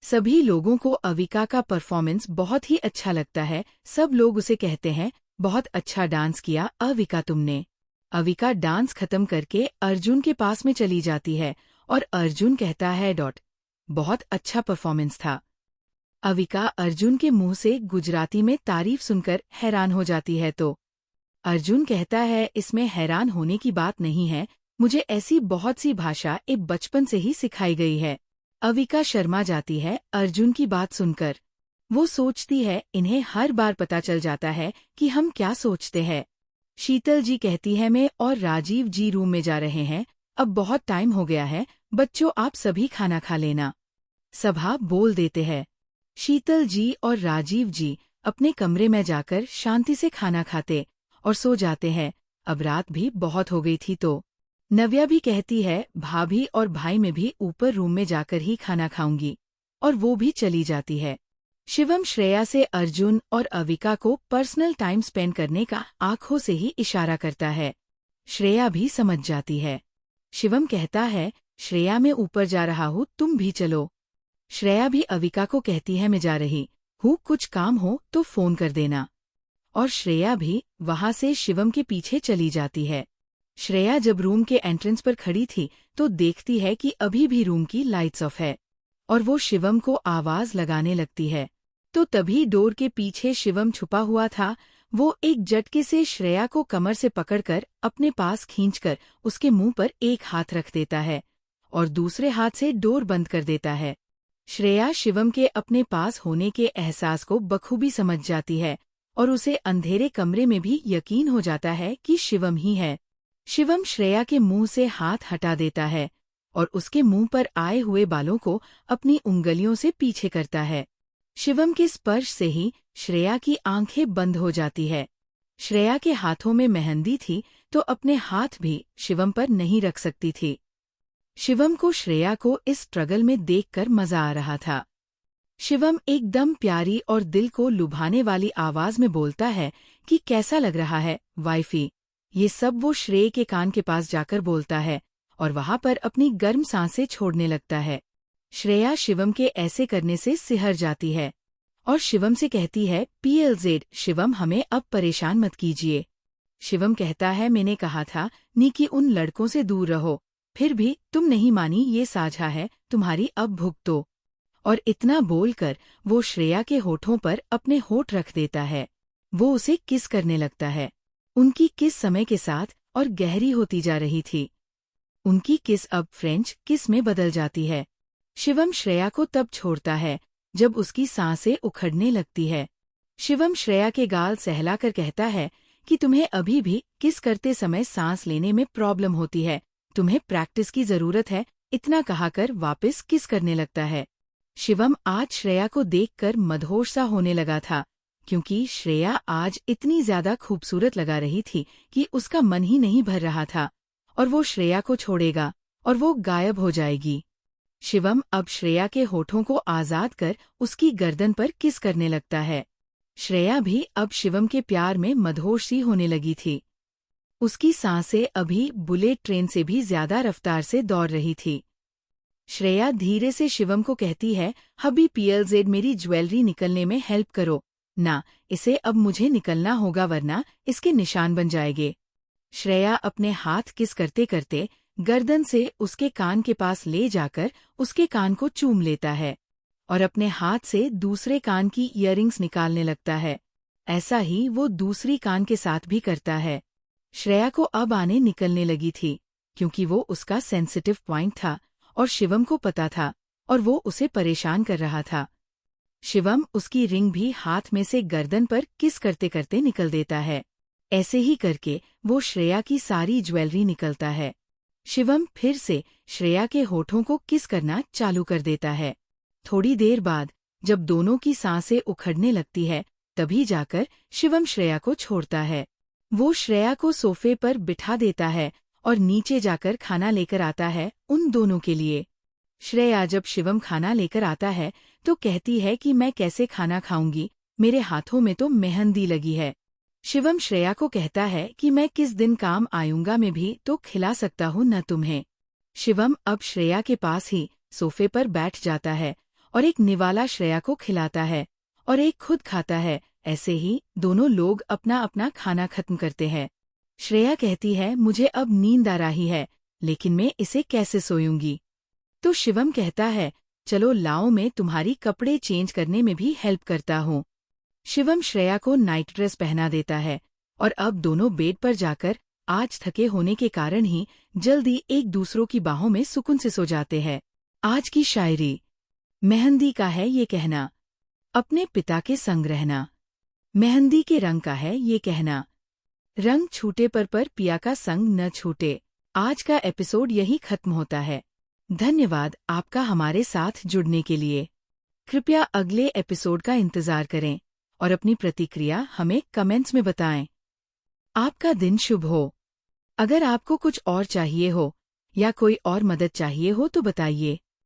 S1: सभी लोगों को अविका का परफॉर्मेंस बहुत ही अच्छा लगता है। सब लोग उसे कहते हैं बहुत अच्छा डांस किया अविका तुमने। अविका डांस खत्म करके अर्जुन के पास में चली जाती है और अर्जुन कहता है बहुत अच्छा परफॉर्मेंस था। अविका अर्जुन के मुंह से गुजराती में तारीफ सुनकर हैरान हो जाती है, तो अर्जुन कहता है इसमें हैरान होने की बात नहीं है, मुझे ऐसी बहुत सी भाषा एक बचपन से ही सिखाई गई है। अविका शर्मा जाती है अर्जुन की बात सुनकर। वो सोचती है इन्हें हर बार पता चल जाता है कि हम क्या सोचते हैं। शीतल जी कहती है मैं और राजीव जी रूम में जा रहे हैं, अब बहुत टाइम हो गया है, बच्चों आप सभी खाना खा लेना। सभा बोल देते हैं। शीतल जी और राजीव जी अपने कमरे में जाकर शांति से खाना खाते और सो जाते हैं। अब रात भी बहुत हो गई थी, तो नव्या भी कहती है भाभी और भाई मैं भी ऊपर रूम में जाकर ही खाना खाऊंगी, और वो भी चली जाती है। शिवम श्रेया से अर्जुन और अविका को पर्सनल टाइम स्पेंड करने का आंखों से ही इशारा करता है। श्रेया भी समझ जाती है। शिवम कहता है श्रेया मैं ऊपर जा रहा हूँ, तुम भी चलो। श्रेया भी अविका को कहती है मैं जा रही हूँ, कुछ काम हो तो फोन कर देना। और श्रेया भी वहां से शिवम के पीछे चली जाती है। श्रेया जब रूम के एंट्रेंस पर खड़ी थी तो देखती है कि अभी भी रूम की लाइट्स ऑफ है और वो शिवम को आवाज लगाने लगती है। तो तभी डोर के पीछे शिवम छुपा हुआ था। वो एक झटके से श्रेया को कमर से पकड़कर अपने पास खींचकर उसके मुंह पर एक हाथ रख देता है और दूसरे हाथ से डोर बंद कर देता है। श्रेया शिवम के अपने पास होने के एहसास को बखूबी समझ जाती है और उसे अंधेरे कमरे में भी यकीन हो जाता है कि शिवम ही है। शिवम श्रेया के मुंह से हाथ हटा देता है और उसके मुंह पर आए हुए बालों को अपनी उंगलियों से पीछे करता है। शिवम के स्पर्श से ही श्रेया की आंखें बंद हो जाती है। श्रेया के हाथों में मेहंदी थी तो अपने हाथ भी शिवम पर नहीं रख सकती थी। शिवम को श्रेया को इस स्ट्रगल में देखकर मजा आ रहा था। शिवम एकदम प्यारी और दिल को लुभाने वाली आवाज में बोलता है कि कैसा लग रहा है वाइफी। ये सब वो श्रेया के कान के पास जाकर बोलता है और वहां पर अपनी गर्म सांसें छोड़ने लगता है। श्रेया शिवम के ऐसे करने से सिहर जाती है और शिवम से कहती है PLZ शिवम हमें अब परेशान मत कीजिए। शिवम कहता है मैंने कहा था नी कि उन लड़कों से दूर रहो, फिर भी तुम नहीं मानी, ये साझा है तुम्हारी, अब भुगतो। और इतना बोलकर वो श्रेया के होठों पर अपने होठ रख देता है। वो उसे किस करने लगता है। उनकी किस समय के साथ और गहरी होती जा रही थी। उनकी किस अब फ्रेंच किस में बदल जाती है। शिवम श्रेया को तब छोड़ता है जब उसकी सांसें उखड़ने लगती है। शिवम श्रेया के गाल सहलाकर कहता है कि तुम्हें अभी भी किस करते समय सांस लेने में प्रॉब्लम होती है, तुम्हें प्रैक्टिस की जरूरत है। इतना कहाकर वापस किस करने लगता है। शिवम आज श्रेया को देखकर मदहोश सा होने लगा था, क्योंकि श्रेया आज इतनी ज्यादा खूबसूरत लगा रही थी कि उसका मन ही नहीं भर रहा था। और वो श्रेया को छोड़ेगा और वो गायब हो जाएगी। शिवम अब श्रेया के होठों को आजाद कर उसकी गर्दन पर किस करने लगता है। श्रेया भी अब शिवम के प्यार में मदहोश सी होने लगी थी। उसकी सांसें अभी बुलेट ट्रेन से भी ज्यादा रफ्तार से दौड़ रही थी। श्रेया धीरे से शिवम को कहती है, हबी PLZ मेरी ज्वेलरी निकलने में हेल्प करो ना, इसे अब मुझे निकलना होगा वरना इसके निशान बन जाएंगे। श्रेया अपने हाथ किस करते करते गर्दन से उसके कान के पास ले जाकर उसके कान को चूम लेता है और अपने हाथ से दूसरे कान की इयररिंग्स निकालने लगता है। ऐसा ही वो दूसरी कान के साथ भी करता है। श्रेया को अब आने निकलने लगी थी, क्योंकि वो उसका सेंसिटिव पॉइंट था और शिवम को पता था और वो उसे परेशान कर रहा था। शिवम उसकी रिंग भी हाथ में से गर्दन पर किस करते करते निकल देता है। ऐसे ही करके वो श्रेया की सारी ज्वेलरी निकलता है। शिवम फिर से श्रेया के होठों को किस करना चालू कर देता है। थोड़ी देर बाद जब दोनों की सांसें उखड़ने लगती है, तभी जाकर शिवम श्रेया को छोड़ता है। वो श्रेया को सोफे पर बिठा देता है और नीचे जाकर खाना लेकर आता है उन दोनों के लिए। श्रेया जब शिवम खाना लेकर आता है तो कहती है कि मैं कैसे खाना खाऊंगी, मेरे हाथों में तो मेहंदी लगी है। शिवम श्रेया को कहता है कि मैं किस दिन काम आऊंगा, मैं भी तो खिला सकता हूँ न तुम्हें। शिवम अब श्रेया के पास ही सोफे पर बैठ जाता है और एक निवाला श्रेया को खिलाता है और एक खुद खाता है। ऐसे ही दोनों लोग अपना अपना खाना खत्म करते हैं। श्रेया कहती है, मुझे अब नींद आ रही है, लेकिन मैं इसे कैसे सोऊंगी। तो शिवम कहता है, चलो लाओ मैं तुम्हारी कपड़े चेंज करने में भी हेल्प करता हूँ। शिवम श्रेया को नाइट ड्रेस पहना देता है और अब दोनों बेड पर जाकर आज थके होने के कारण ही जल्दी एक दूसरों की बाहों में सुकून से सो जाते हैं। आज की शायरी। मेहंदी का है ये कहना, अपने पिता के संग रहना। मेहंदी के रंग का है ये कहना, रंग छूटे पर पिया का संग न छूटे। आज का एपिसोड यही खत्म होता है। धन्यवाद आपका हमारे साथ जुड़ने के लिए। कृपया अगले एपिसोड का इंतजार करें और अपनी प्रतिक्रिया हमें कमेंट्स में बताएं। आपका दिन शुभ हो। अगर आपको कुछ और चाहिए हो या कोई और मदद चाहिए हो तो बताइए।